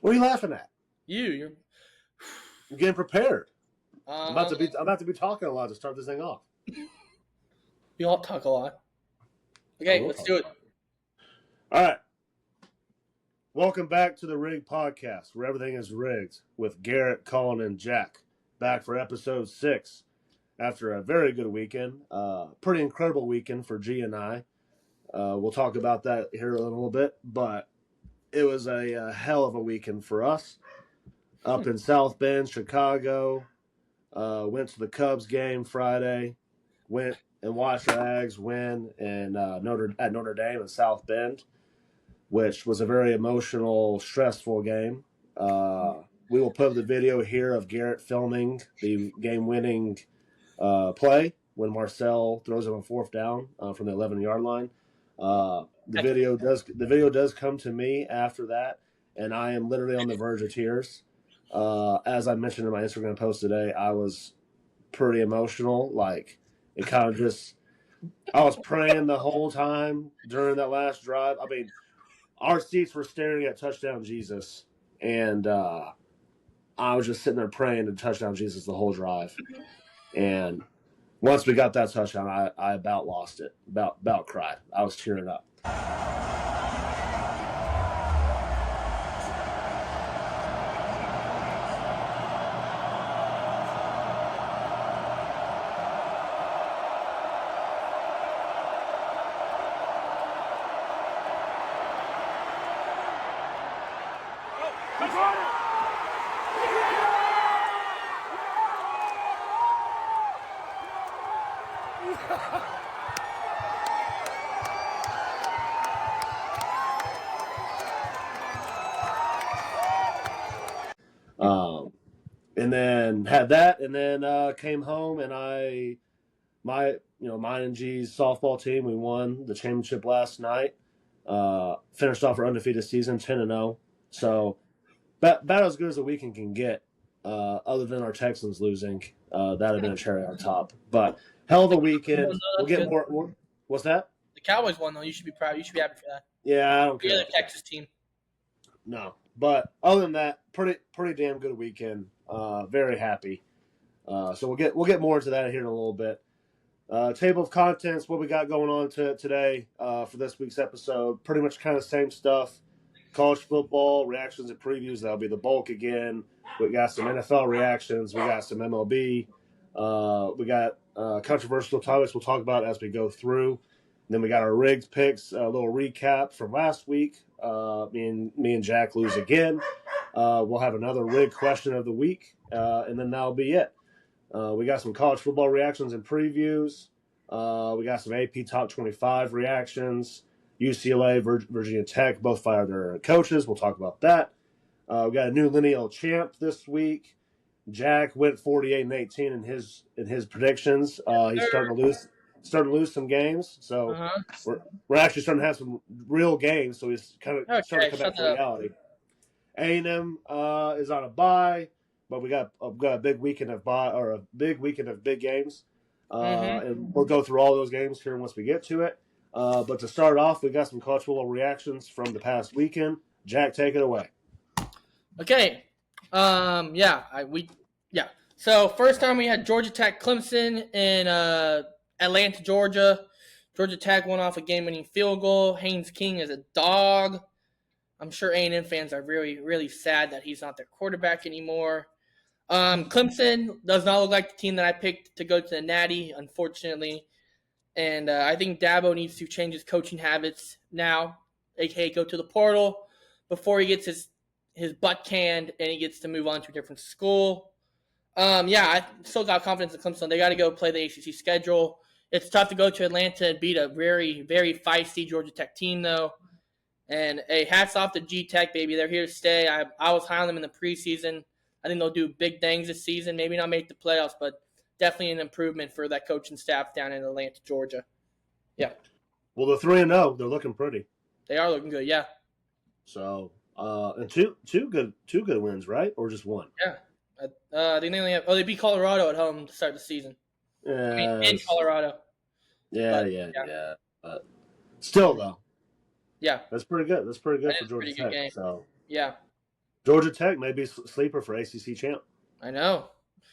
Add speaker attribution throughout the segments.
Speaker 1: What are you laughing at?
Speaker 2: You're
Speaker 1: I'm getting prepared.
Speaker 2: I'm
Speaker 1: I'm about to be talking a lot to start this thing off.
Speaker 2: We all talk a lot. Okay, let's do it.
Speaker 1: All right. Welcome back to the Rigged Podcast, where everything is rigged, with Garrett, Colin, and Jack. Back for episode 6 after a very good weekend. Pretty incredible weekend for G and I. We'll talk about that here in a little bit, but it was a hell of a weekend for us. Up in South Bend, Chicago. Went to the Cubs game Friday. Went and watched our Aggies win at Notre Dame in South Bend, which was a very emotional, stressful game. We will put the video here of Garrett filming the game-winning play when Marcel throws him a fourth down from the 11-yard line. The video does come to me after that, and I am literally on the verge of tears. As I mentioned in my Instagram post today, I was pretty emotional. Like, it kind of just, I was praying the whole time during that last drive. I mean, our seats were staring at touchdown Jesus, and I was just sitting there praying to touchdown Jesus the whole drive. And once we got that touchdown, I about lost it, about cried. I was tearing up. And then had that, and then came home, and mine and G's softball team, we won the championship last night. Finished off our undefeated season, 10-0. So about as good as a weekend can get, other than our Texans losing. That'd have been a cherry on top. But hell of a weekend. We'll get more. What's that?
Speaker 2: The Cowboys won, though. You should be proud. You should be happy for that.
Speaker 1: Yeah, I don't care.
Speaker 2: You're the Texas team.
Speaker 1: No, but other than that, pretty damn good weekend. Very happy. So we'll get more into that here in a little bit. Table of contents, what we got going on today for this week's episode. Pretty much kind of the same stuff. College football, reactions and previews. That'll be the bulk again. We got some NFL reactions. We got some MLB. We got controversial topics we'll talk about as we go through. And then we got our rigged picks, a little recap from last week. Me and Jack lose again. We'll have another rigged question of the week, and then that'll be it. We got some college football reactions and previews. We got some AP Top 25 reactions. UCLA, Virginia Tech, both fired their coaches. We'll talk about that. We got a new lineal champ this week. Jack went 48-18 in his predictions. He's starting to lose some games. So we're actually starting to have some real games. So he's kind of starting to come back to reality. A&M is on a bye, but we got a big weekend of big games, and we'll go through all those games here once we get to it. But to start off, we got some college football reactions from the past weekend. Jack, take it away.
Speaker 2: Okay. So first time we had Georgia Tech Clemson in Atlanta, Georgia. Georgia Tech won off a game-winning field goal. Haynes King is a dog. I'm sure A&M fans are really, really sad that he's not their quarterback anymore. Clemson does not look like the team that I picked to go to the Natty, unfortunately. And I think Dabo needs to change his coaching habits now, a.k.a. go to the portal before he gets his butt canned and he gets to move on to a different school. I still got confidence in Clemson. They got to go play the ACC schedule. It's tough to go to Atlanta and beat a very, very feisty Georgia Tech team, though. And hey, hats off to G-Tech, baby. They're here to stay. I was high on them in the preseason. I think they'll do big things this season. Maybe not make the playoffs, but definitely an improvement for that coaching staff down in Atlanta, Georgia. Yeah.
Speaker 1: Well, they're 3-0. They're looking pretty.
Speaker 2: They are looking good, yeah.
Speaker 1: So, and two good wins, right? Or just one?
Speaker 2: Yeah. I think they only have. They beat Colorado at home to start the season.
Speaker 1: Yeah.
Speaker 2: In Colorado.
Speaker 1: Yeah. But still, though.
Speaker 2: Yeah.
Speaker 1: That's pretty good. That's pretty good for Georgia Tech. So
Speaker 2: yeah.
Speaker 1: Georgia Tech may be sleeper for ACC champ.
Speaker 2: I know.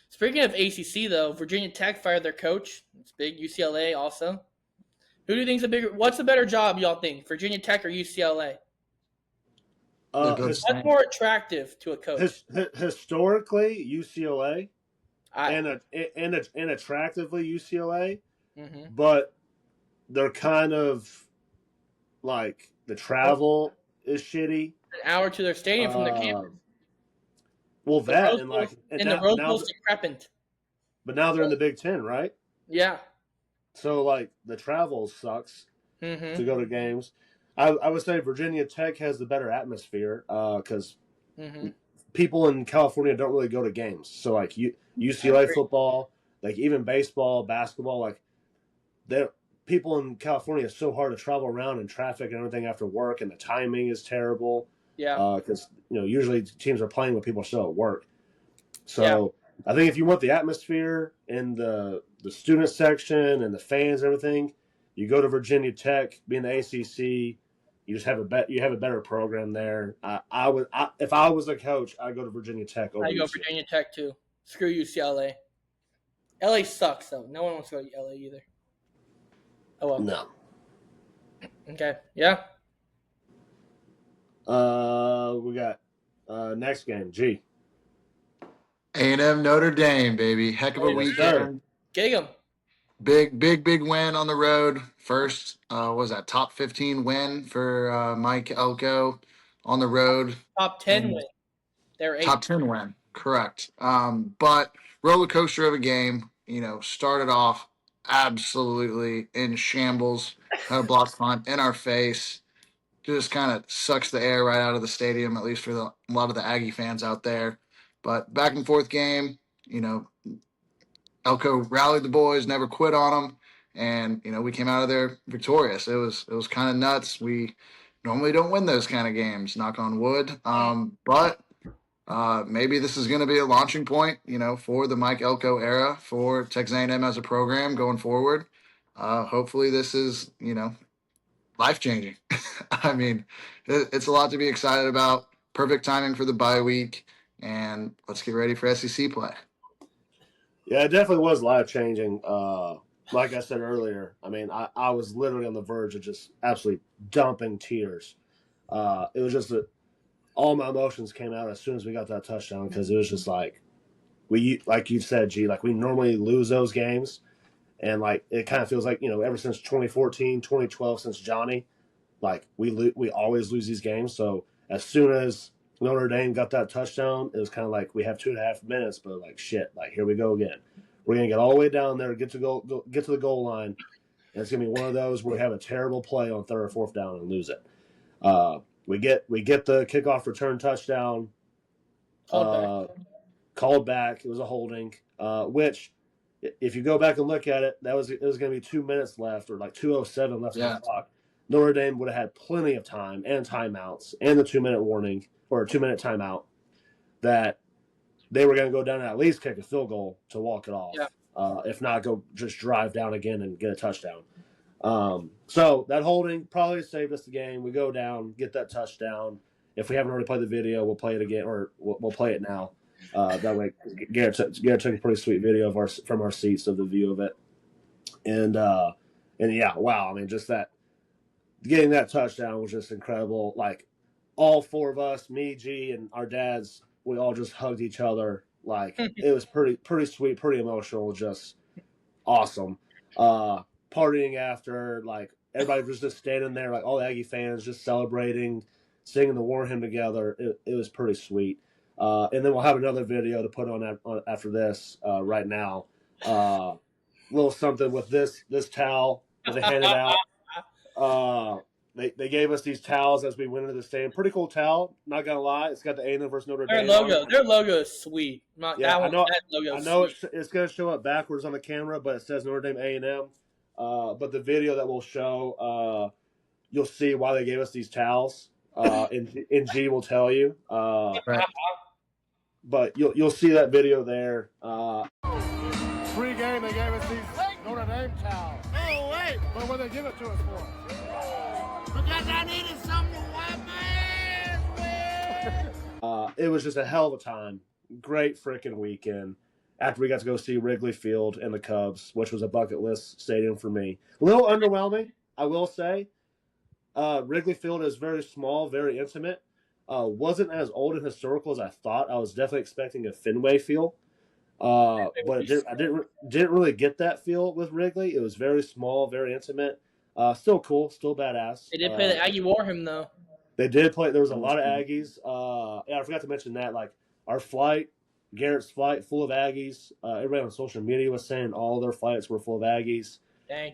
Speaker 2: Speaking of ACC, though, Virginia Tech fired their coach. It's big. UCLA also. Who do you think's the bigger? What's the better job, y'all think? Virginia Tech or UCLA? What's more attractive to a coach?
Speaker 1: Historically, UCLA,
Speaker 2: I,
Speaker 1: and attractively UCLA,
Speaker 2: mm-hmm.
Speaker 1: but they're kind of like the travel is shitty.
Speaker 2: An hour to their stadium from their campus.
Speaker 1: Well, that and like
Speaker 2: the Rose Bowl's decrepit.
Speaker 1: But now they're in the Big Ten, right?
Speaker 2: Yeah.
Speaker 1: So like the travel sucks to go to games. I would say Virginia Tech has the better atmosphere because people in California don't really go to games. So like UCLA football, like even baseball, basketball, like people in California, it's so hard to travel around in traffic and everything after work, and the timing is terrible.
Speaker 2: Yeah.
Speaker 1: Because usually teams are playing when people are still at work. So I think if you want the atmosphere and the student section and the fans and everything, you go to Virginia Tech, being the ACC. You just have a better program there. If I was a coach, I'd go to Virginia Tech over.
Speaker 2: I go Virginia Tech too. Screw UCLA. LA sucks though. No one wants to go to LA either. Oh well.
Speaker 1: No.
Speaker 2: Okay. Yeah.
Speaker 1: We got next game. G.
Speaker 3: A&M Notre Dame, baby. Heck of a weekend.
Speaker 2: Get him.
Speaker 3: Big win on the road. First, was that top 15 win for Mike Elko on the road.
Speaker 2: Top 10 win. They're 8.
Speaker 3: Top 10 win, correct. But roller coaster of a game. Started off absolutely in shambles. Had a block punt in our face. Just kind of sucks the air right out of the stadium, at least for a lot of the Aggie fans out there. But back and forth game, Elko rallied the boys, never quit on them, and we came out of there victorious. It was kind of nuts. We normally don't win those kind of games, knock on wood. But maybe this is going to be a launching point, for the Mike Elko era for Texas A&M as a program going forward. Hopefully, this is life changing. I mean, it's a lot to be excited about. Perfect timing for the bye week, and let's get ready for SEC play.
Speaker 1: Yeah, it definitely was life changing. Like I said earlier, I mean, I was literally on the verge of just absolutely dumping tears. It was just that all my emotions came out as soon as we got that touchdown because it was just like like you said, G, like we normally lose those games, and like it kind of feels like ever since 2014, 2012, since Johnny, like we always lose these games. So as soon as Notre Dame got that touchdown, it was kind of like we have 2.5 minutes, but like shit, like here we go again. We're gonna get all the way down there, get to the goal line, and it's gonna be one of those where we have a terrible play on 3rd or 4th down and lose it. We get the kickoff return touchdown, called back. It was a holding, which if you go back and look at it, it was gonna be 2 minutes left or like 2:07 left on the clock. Notre Dame would have had plenty of time and timeouts and the 2-minute warning or a 2-minute timeout that they were going to go down and at least kick a field goal to walk it off. Yeah. If not, go just drive down again and get a touchdown. So that holding probably saved us the game. We go down, get that touchdown. If we haven't already played the video, we'll play it again, or we'll play it now. That way, Garrett took a pretty sweet video from our seats of the view of it. And yeah, wow. I mean, just that. Getting that touchdown was just incredible. Like all 4 of us, me, G, and our dads, we all just hugged each other. Like it was pretty sweet, pretty emotional, just awesome. Partying after, like everybody was just standing there, like all the Aggie fans just celebrating, singing the war hymn together. It was pretty sweet. And then we'll have another video to put on after this right now. Little something with this towel that they handed out. They gave us these towels as we went into the stadium. Pretty cool towel, not gonna lie. It's got the A&M versus Notre Dame.
Speaker 2: Their logo is sweet. I know
Speaker 1: it's gonna show up backwards on the camera, but it says Notre Dame A&M. But the video that we'll show, you'll see why they gave us these towels. And G will tell you.
Speaker 3: Right.
Speaker 1: But you'll see that video there.
Speaker 4: Pre-game, they gave us these Notre Dame towels.
Speaker 5: Oh, wait.
Speaker 4: But what they give it to us for?
Speaker 5: Because I needed something to wipe my ass
Speaker 1: It was just a hell of a time. Great freaking weekend. After we got to go see Wrigley Field and the Cubs, which was a bucket list stadium for me. A little underwhelming, I will say. Wrigley Field is very small, very intimate. Wasn't as old and historical as I thought. I was definitely expecting a Fenway feel. But I didn't really get that feel with Wrigley. It was very small, very intimate. Still cool, still badass.
Speaker 2: They did play the Aggie Warham though.
Speaker 1: They did play. There was a lot of Aggies. Yeah, I forgot to mention that. Like our flight, Garrett's flight, full of Aggies. Everybody on social media was saying all their flights were full of Aggies.
Speaker 2: Dang.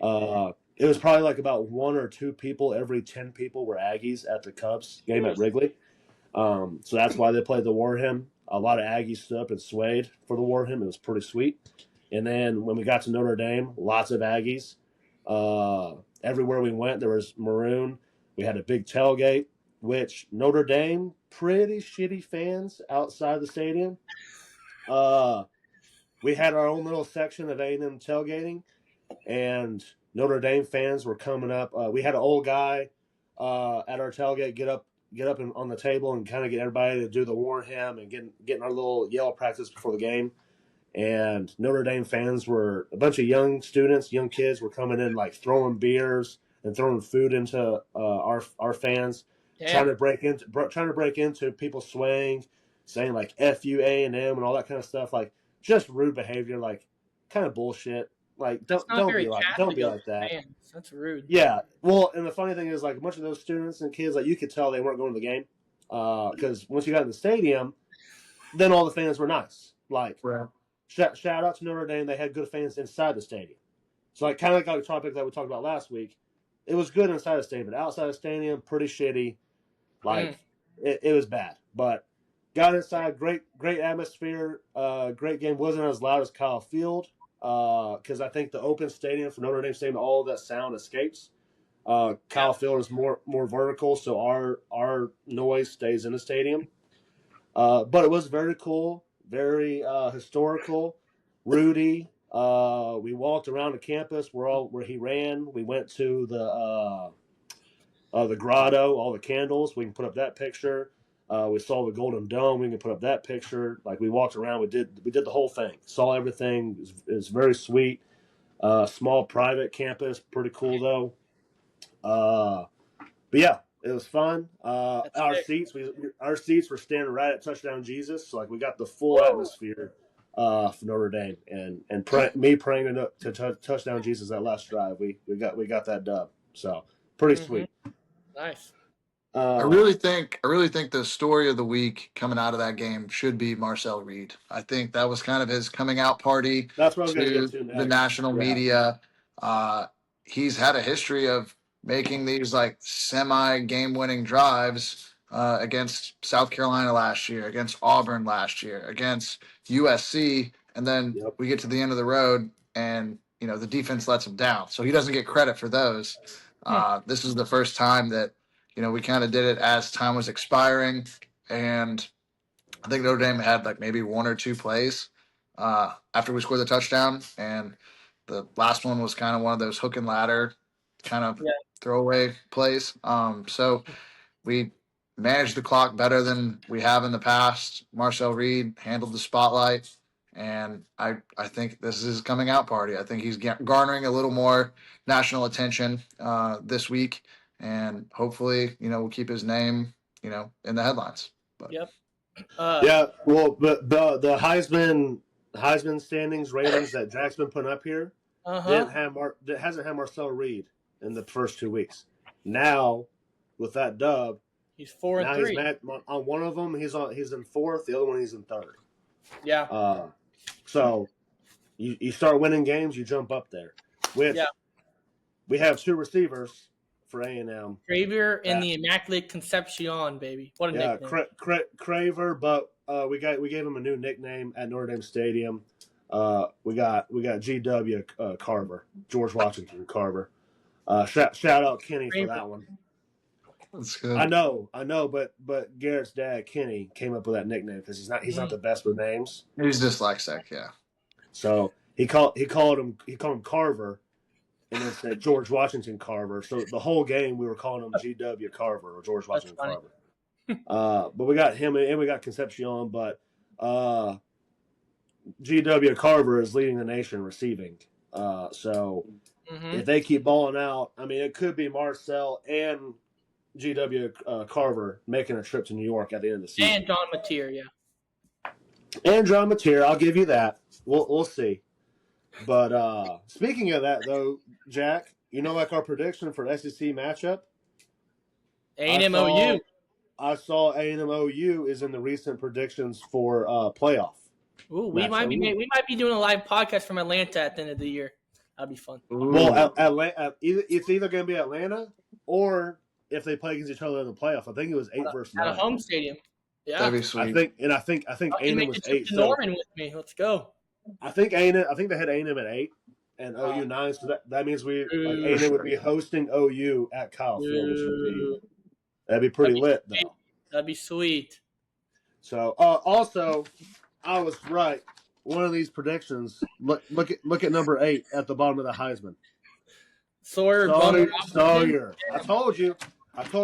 Speaker 1: It was probably like about 1 or 2 people every 10 people were Aggies at the Cubs game at Wrigley. So that's why they played the Warham. A lot of Aggies stood up and swayed for the Warham. It was pretty sweet. And then when we got to Notre Dame, lots of Aggies. Everywhere we went, there was maroon. We had a big tailgate, which Notre Dame, pretty shitty fans outside the stadium. We had our own little section of A&M tailgating, and Notre Dame fans were coming up. We had an old guy at our tailgate get up on the table and kind of get everybody to do the Warham and getting our little yell practice before the game. And Notre Dame fans were a bunch of young students, young kids were coming in like throwing beers and throwing food into our fans, trying to break into people swaying, saying like "F you A&M" and all that kind of stuff, like just rude behavior, like kind of bullshit. Like don't be like that.
Speaker 2: Fans. That's rude.
Speaker 1: Yeah. Well, and the funny thing is, like a bunch of those students and kids, like you could tell they weren't going to the game because once you got in the stadium, then all the fans were nice. Like, shout out to Notre Dame, they had good fans inside the stadium. So, like, kind of like a topic that we talked about last week, it was good inside the stadium, but outside the stadium, pretty shitty. Like, it was bad. But got inside, great atmosphere, great game. Wasn't as loud as Kyle Field. Because I think the open stadium for Notre Dame Stadium, all of that sound escapes. Kyle Field is more vertical, so our noise stays in the stadium. But it was very cool, very historical. Rudy, we walked around the campus where he ran. We went to the grotto, all the candles. We can put up that picture. We saw the Golden Dome. We can put up that picture. Like we walked around. We did the whole thing. Saw everything. It was very sweet. Small private campus. Pretty cool though. But yeah, it was fun. Our seats were standing right at Touchdown Jesus. So like we got the full atmosphere for Notre Dame and praying to Touchdown Jesus that last drive. We got that dub. So pretty sweet.
Speaker 2: Nice.
Speaker 3: I really think the story of the week coming out of that game should be Marcel Reed. I think that was kind of his coming out party.
Speaker 1: That's what I was going to get to
Speaker 3: next. The national media. He's had a history of making these like semi game winning drives against South Carolina last year, against Auburn last year, against USC, and then we get to the end of the road and the defense lets him down. So he doesn't get credit for those. This is the first time that we kind of did it as time was expiring, and I think Notre Dame had like maybe 1 or 2 plays after we scored the touchdown, and the last one was kind of one of those hook and ladder kind of throwaway plays. So we managed the clock better than we have in the past. Marcel Reed handled the spotlight, and I think this is his coming out party. I think he's garnering a little more national attention this week. And hopefully, we'll keep his name, in the headlines. But.
Speaker 1: Well, but the Heisman standings ratings that Jack's been putting up here hasn't had Marcel Reed in the first 2 weeks. Now, with that dub,
Speaker 2: he's 4-3.
Speaker 1: He's on one of them. He's in 4th. The other one he's in 3rd.
Speaker 2: Yeah.
Speaker 1: So you start winning games, you jump up there. We have 2 receivers for A&M.
Speaker 2: Craver and the Immaculate Concepcion, baby. What a nickname.
Speaker 1: Craver, but we gave him a new nickname at Notre Dame Stadium. We got GW Carver, George Washington Carver. Shout out Kenny for that one.
Speaker 3: That's good.
Speaker 1: I know, but Garrett's dad Kenny came up with that nickname because he's not the best with names.
Speaker 3: He's dyslexic, yeah.
Speaker 1: So he called him Carver. And then said George Washington Carver. So the whole game we were calling him GW Carver or George Washington Carver. But we got him and we got Concepcion, but GW Carver is leading the nation receiving. So if they keep balling out, I mean, it could be Marcel and GW Carver making a trip to New York at the end of the season.
Speaker 2: And John Mateer, yeah.
Speaker 1: And John Mateer, I'll give you that. We'll see. But speaking of that, though, Jack, like our prediction for SEC matchup?
Speaker 2: A&M OU.
Speaker 1: I saw A&M OU is in the recent predictions for playoff.
Speaker 2: Ooh, we might be doing a live podcast from Atlanta at the end of the year. That'd be fun.
Speaker 3: Ooh.
Speaker 1: Well, it's either going to be Atlanta or if they play against each other in the playoff. I think it was 8 versus 9
Speaker 2: at a home stadium. Yeah,
Speaker 3: that'd be sweet.
Speaker 1: I think A&M was 8.
Speaker 2: So Norman with me. Let's go.
Speaker 1: I think they had A&M at 8 and OU 9. So that means A&M would be hosting OU at Kyle Field, which that'd be pretty lit though.
Speaker 2: That'd be sweet.
Speaker 1: So also, I was right. One of these predictions. Look at number 8 at the bottom of the Heisman.
Speaker 2: Sawyer.
Speaker 1: I told you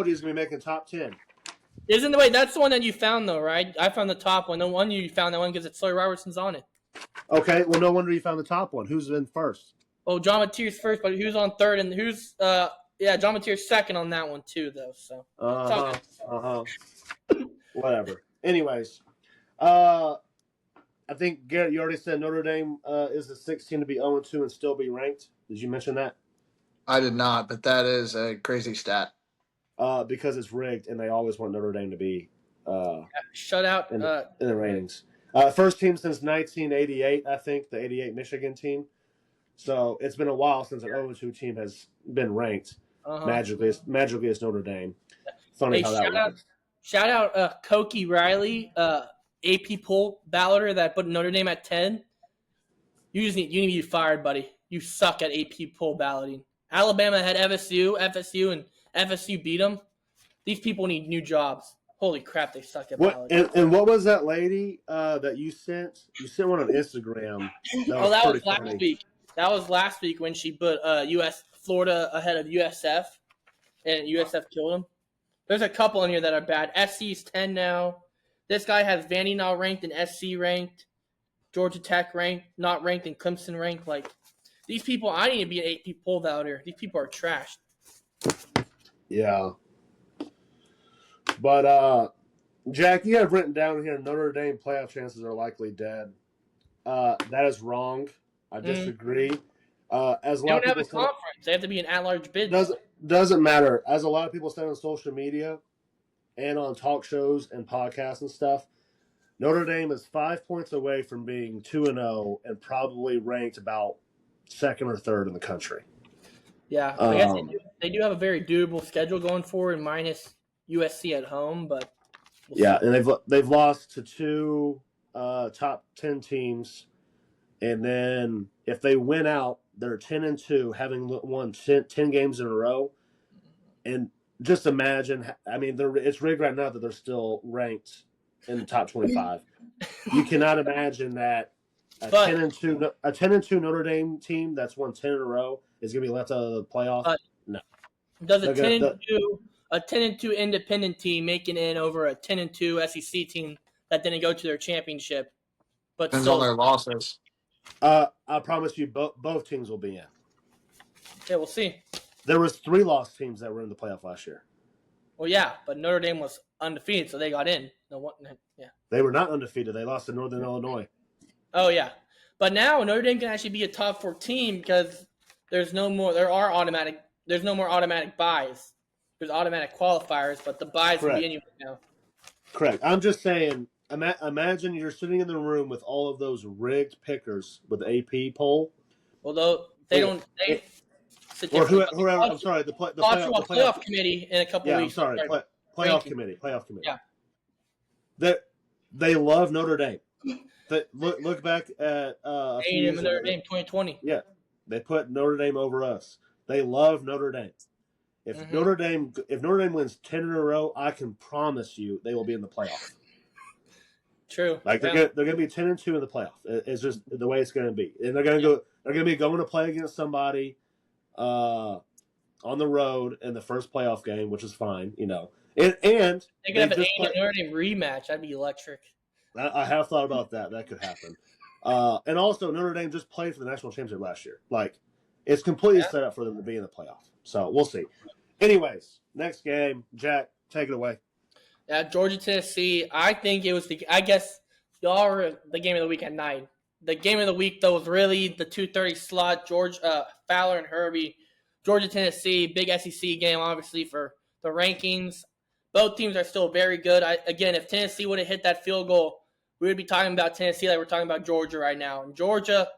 Speaker 1: he's gonna be making top 10.
Speaker 2: Isn't the way that's the one that you found though, right? I found the top one. The one you found that one because it's Sawyer Robertson's on it.
Speaker 1: Okay, well no wonder you found the top one. Who's in first?
Speaker 2: Oh, John Mateer's first, but who's on third and who's John Mateer's second on that one too though. So
Speaker 1: whatever. Anyways, I think, Garrett, you already said Notre Dame is the 16 to be 0-2 and still be ranked. Did you mention that?
Speaker 3: I did not, but that is a crazy stat.
Speaker 1: Because it's rigged, and they always want Notre Dame to be
Speaker 2: shut out
Speaker 1: in the ratings. First team since 1988, I think, the 88 Michigan team. So it's been a while since an 0-2 team has been ranked. Magically, it's Notre Dame. Funny how that works.
Speaker 2: Shout out Koki Riley, AP poll balloter that put Notre Dame at 10. You need to be fired, buddy. You suck at AP poll balloting. Alabama had FSU, and FSU beat them. These people need new jobs. Holy crap, they suck at balloting.
Speaker 1: And what was that lady that you sent? You sent one on Instagram.
Speaker 2: That was last week. That was last week when she put Florida ahead of USF, and USF killed them. There's a couple in here that are bad. SC's 10 now. This guy has Vandy now ranked and SC ranked, Georgia Tech ranked, not ranked, and Clemson ranked. Like, these people, I need to be an 8 poll validator. These people are trashed.
Speaker 1: Yeah. But, Jack, you have written down here Notre Dame playoff chances are likely dead. That is wrong. I disagree. As a
Speaker 2: they
Speaker 1: lot
Speaker 2: don't have
Speaker 1: of
Speaker 2: a conference. They have to be an at-large bid.
Speaker 1: Doesn't matter. As a lot of people say on social media and on talk shows and podcasts and stuff, Notre Dame is 5 points away from being 2-0 and probably ranked about second or third in the country.
Speaker 2: Yeah, I guess they do have a very doable schedule going forward, minus USC at home. But
Speaker 1: and they've lost to 2 top 10 teams, and then if they win out, they're 10-2, having won 10 games in a row. And just imagine, I mean, it's rigged right now that they're still ranked in the top 25. You cannot imagine that a 10-2 Notre Dame team that's won 10 in a row is going to be left out of the playoff. No.
Speaker 2: Does a 10-2 independent team making in over a 10-2 SEC team that didn't go to their championship? But
Speaker 3: depends on their losses.
Speaker 1: I promise you, both teams will be in.
Speaker 2: Yeah, we'll see.
Speaker 1: There was 3 lost teams that were in the playoff last year.
Speaker 2: Well, yeah, but Notre Dame was undefeated, so they got in.
Speaker 1: They were not undefeated. They lost to Northern Illinois.
Speaker 2: Oh yeah, but now Notre Dame can actually be a top 4 team because there's no more automatic buys. There's automatic qualifiers, but the buys will be anywhere now.
Speaker 1: Correct. I'm just saying. Imagine you're sitting in the room with all of those rigged pickers with the AP poll.
Speaker 2: Although they don't.
Speaker 1: Or whoever. I'm sorry. The
Speaker 2: playoff committee in a couple weeks.
Speaker 1: I'm sorry. Playoff committee. Yeah. They love Notre Dame. Look back at
Speaker 2: A&M and Notre Dame 2020.
Speaker 1: Yeah, they put Notre Dame over us. They love Notre Dame. If Notre Dame wins 10 in a row, I can promise you they will be in the playoff.
Speaker 2: True.
Speaker 1: Like they're gonna be 10-2 in the playoff. It's just the way it's gonna be, and they're gonna be going to play against somebody on the road in the first playoff game, which is fine, and And
Speaker 2: They could have an
Speaker 1: just
Speaker 2: A&M Notre Dame rematch. That'd be electric.
Speaker 1: I have thought about that. That could happen. And also, Notre Dame just played for the national championship last year. Like, it's completely set up for them to be in the playoff. So we'll see. Anyways, next game, Jack, take it away.
Speaker 2: Yeah, Georgia, Tennessee. I think it was I guess y'all were the game of the week at 9. The game of the week, though, was really the 2:30 slot. Fowler and Herbie. Georgia, Tennessee, big SEC game, obviously, for the rankings. Both teams are still very good. Again, if Tennessee would have hit that field goal, we would be talking about Tennessee like we're talking about Georgia right now. And Georgia,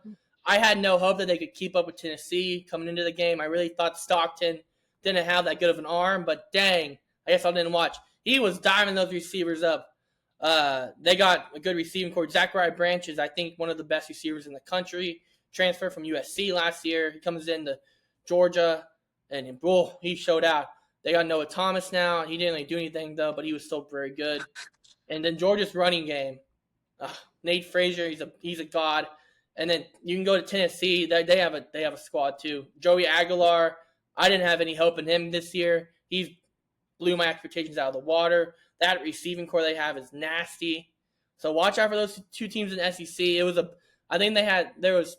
Speaker 2: I had no hope that they could keep up with Tennessee coming into the game. I really thought Stockton didn't have that good of an arm, but dang, I guess I didn't watch. He was diving those receivers up. They got a good receiving core. Zachariah Branch is, I think, one of the best receivers in the country. Transferred from USC last year. He comes into Georgia, and he showed out. They got Noah Thomas now. He didn't really do anything, though, but he was still very good. And then Georgia's running game. Nate Frazier, he's a god. And then you can go to Tennessee. They have a squad, too. Joey Aguilar, I didn't have any hope in him this year. He blew my expectations out of the water. That receiving core they have is nasty. So watch out for those two teams in SEC. I think there was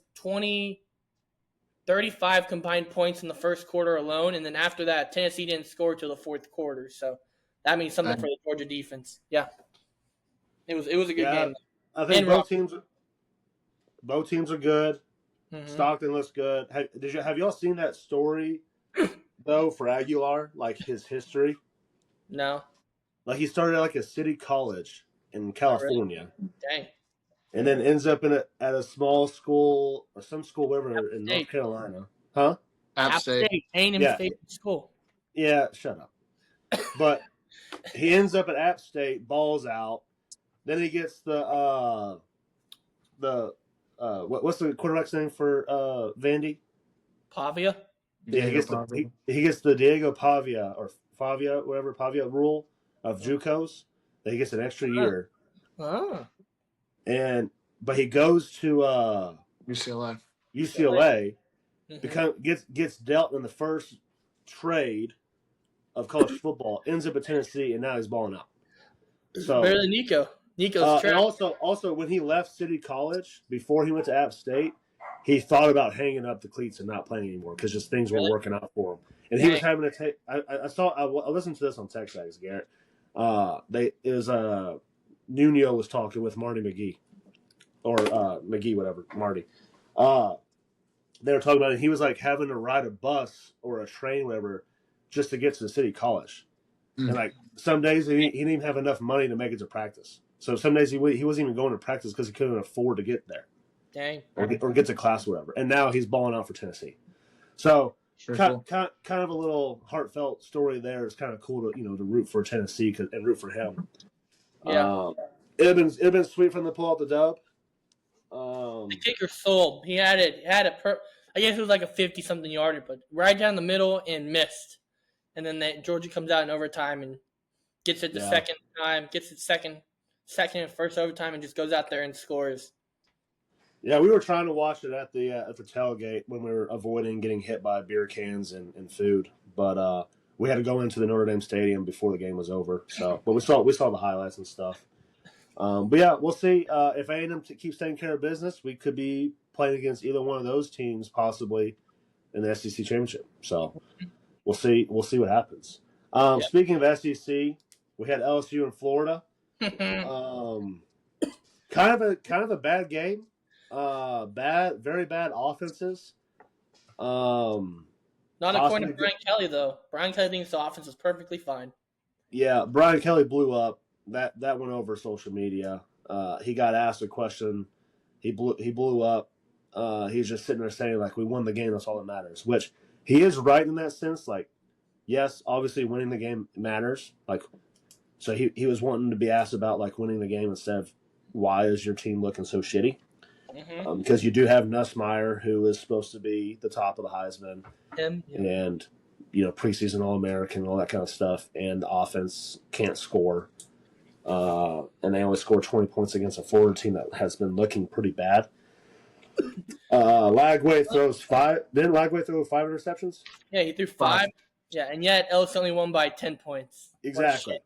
Speaker 2: 35 combined points in the first quarter alone, and then after that, Tennessee didn't score till the fourth quarter. So that means something for the Georgia defense. Yeah, it was a good game.
Speaker 1: I think both teams are good. Mm-hmm. Stockton looks good. Have y'all seen that story though for Aguilar, like his history?
Speaker 2: No.
Speaker 1: Like he started at like a city college in California.
Speaker 2: Oh, really? Dang.
Speaker 1: And then ends up at a small school or some school wherever in North Carolina. Huh?
Speaker 3: App State.
Speaker 2: A&M State School.
Speaker 1: Yeah, shut up. But he ends up at App State, balls out. Then he gets what's the quarterback's name for Vandy?
Speaker 2: Pavia.
Speaker 1: Yeah, he gets the Diego Pavia or Pavia rule of JUCOs. That he gets an extra year.
Speaker 2: Oh.
Speaker 1: But he goes to
Speaker 3: UCLA.
Speaker 2: Mm-hmm.
Speaker 1: Gets dealt in the first trade of college football, ends up at Tennessee, and now he's balling out. So
Speaker 2: better than Nico. Nico's
Speaker 1: and also when he left City College before he went to App State, he thought about hanging up the cleats and not playing anymore because just things weren't working out for him. And he was having to take. I listened to this on Texas, Garrett. Nuno was talking with Marty McGee, or McGee, whatever, Marty. They were talking about it. He was like having to ride a bus or a train, whatever, just to get to the City College. And like some days he didn't even have enough money to make it to practice. So some days he wasn't even going to practice because he couldn't afford to get there.
Speaker 2: Dang.
Speaker 1: Or get to class, or whatever. And now he's balling out for Tennessee. So kind of a little heartfelt story there. It's kind of cool to to root for Tennessee and root for him.
Speaker 2: Yeah.
Speaker 1: It'd been sweet for him to pull out the dub.
Speaker 2: The kicker sold. He had it. I guess it was like a 50-something yarder, but right down the middle and missed. And then Georgia comes out in overtime and gets it the second time. Gets it second and first overtime, and just goes out there and scores.
Speaker 1: Yeah, we were trying to watch it at the tailgate when we were avoiding getting hit by beer cans and food, but we had to go into the Notre Dame stadium before the game was over. So, but we saw the highlights and stuff. But yeah, we'll see if A&M keeps taking care of business. We could be playing against either one of those teams possibly in the SEC championship. So we'll see. We'll see what happens. Speaking of SEC, we had LSU in Florida. Kind of a bad game. Very bad offenses.
Speaker 2: Not according to Brian Kelly, though. Brian Kelly thinks the offense is perfectly fine.
Speaker 1: Yeah, Brian Kelly blew up. That went over social media. He got asked a question. He blew up. He's just sitting there saying, like, we won the game, that's all that matters. Which he is right in that sense. Like, yes, obviously winning the game matters. Like, so he was wanting to be asked about, like, winning the game instead of why is your team looking so shitty? Mm-hmm. Because you do have Nussmeier, who is supposed to be the top of the Heisman, and preseason All-American, all that kind of stuff, and the offense can't score, and they only scored 20 points against a Florida team that has been looking pretty bad. Lagway throws 5. Didn't Lagway throw 5 interceptions?
Speaker 2: Yeah, he threw 5. Yeah, and yet LSU only won by 10 points.
Speaker 1: Exactly.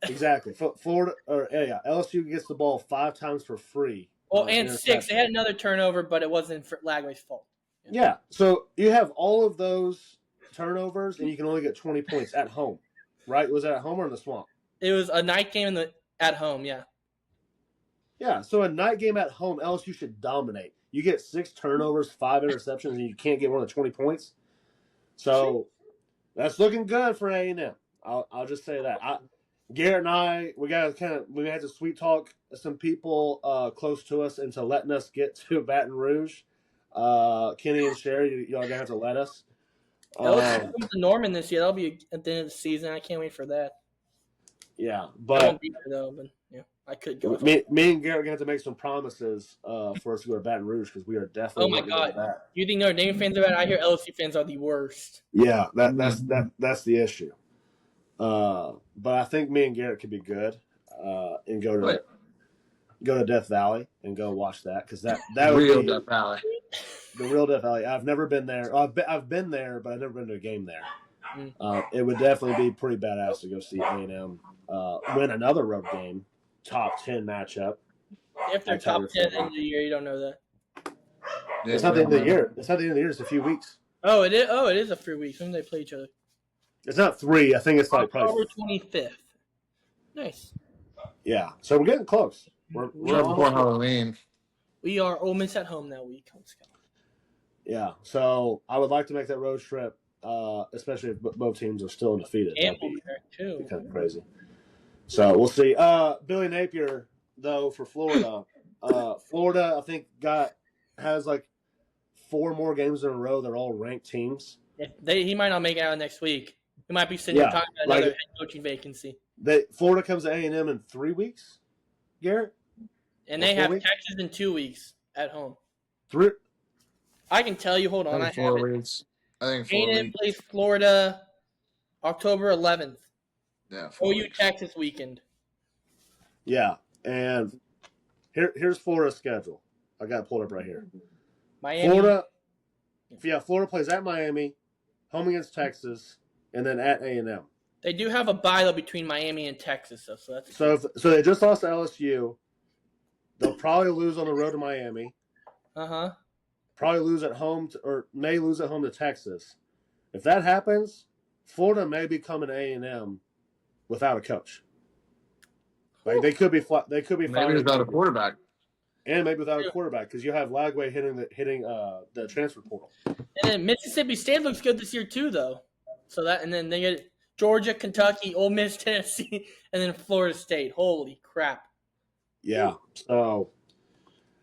Speaker 1: Exactly. Florida or LSU gets the ball 5 times for free.
Speaker 2: Well, and 6. They
Speaker 1: interception.
Speaker 2: had another turnover, but it wasn't Lagway's fault.
Speaker 1: Yeah. So you have all of those turnovers, and you can only get 20 points at home, right? Was it at home or in the Swamp?
Speaker 2: It was a night game at home, yeah.
Speaker 1: Yeah. So a night game at home, LSU should dominate. You get 6 turnovers, 5 interceptions, and you can't get more than 20 points. So that's looking good for A&M. I'll just say that. Garrett and I, we had to sweet talk some people close to us into letting us get to Baton Rouge. Kenny and Sherry, y'all gonna have to let us.
Speaker 2: LSU comes to Norman this year. That'll be at the end of the season. I can't wait for that.
Speaker 1: Yeah,
Speaker 2: I
Speaker 1: but
Speaker 2: won't be there though. But yeah, I could go.
Speaker 1: me and Garrett are gonna have to make some promises for us to go to Baton Rouge because we are definitely.
Speaker 2: Oh my God! Do you think Notre Dame fans are bad? I hear LSU fans are the worst.
Speaker 1: Yeah, that's the issue. But I think me and Garrett could be good and go to Death Valley and go watch that because that would
Speaker 3: Real
Speaker 1: be
Speaker 3: Death Valley.
Speaker 1: The real Death Valley. I've never been there. I've been there, but I've never been to a game there. It would definitely be pretty badass to go see A&M win another road game, top 10 matchup.
Speaker 2: If they're top 10 at the end of the year, you don't know that.
Speaker 1: It's not the end of the year. It's not the end of the year. It's a few weeks.
Speaker 2: Oh, it is. Oh, it is a few weeks. When do they play each other?
Speaker 1: It's not 3. I think it's like
Speaker 2: October 25th. Nice.
Speaker 1: Yeah, so we're getting close. We're
Speaker 3: before Halloween.
Speaker 2: We are Ole Miss at home that week. Let's go.
Speaker 1: Yeah, so I would like to make that road trip, especially if both teams are still undefeated. That'd be kind of crazy. So we'll see. Billy Napier, though, for Florida. Florida, I think, has like 4 more games in a row. They're all ranked teams.
Speaker 2: He might not make it out next week. He might be sitting here talking about another head coaching vacancy.
Speaker 1: Florida comes to A&M in 3 weeks, Garrett?
Speaker 2: And they have Texas in 2 weeks at home.
Speaker 1: 3.
Speaker 2: I can tell you. Hold on. I have
Speaker 3: 4 weeks. I think 4
Speaker 2: A&M plays Florida October 11th.
Speaker 3: Yeah. OU
Speaker 2: Texas weekend.
Speaker 1: Yeah, and here's Florida's schedule. I got it pulled up right here.
Speaker 2: Miami.
Speaker 1: Florida plays at Miami, home against Texas, and then at A&M.
Speaker 2: They do have a bye though between Miami and Texas, though, so that's
Speaker 1: so they just lost to LSU. They'll probably lose on the road to Miami. Probably lose at home or may lose at home to Texas. If that happens, Florida may become an A&M without a coach. Like they could be
Speaker 3: maybe without a quarterback.
Speaker 1: And maybe without a quarterback because you have Lagway hitting the transfer portal.
Speaker 2: And then Mississippi State looks good this year too, though. So and then they get Georgia, Kentucky, Ole Miss, Tennessee, and then Florida State. Holy crap!
Speaker 1: Yeah, so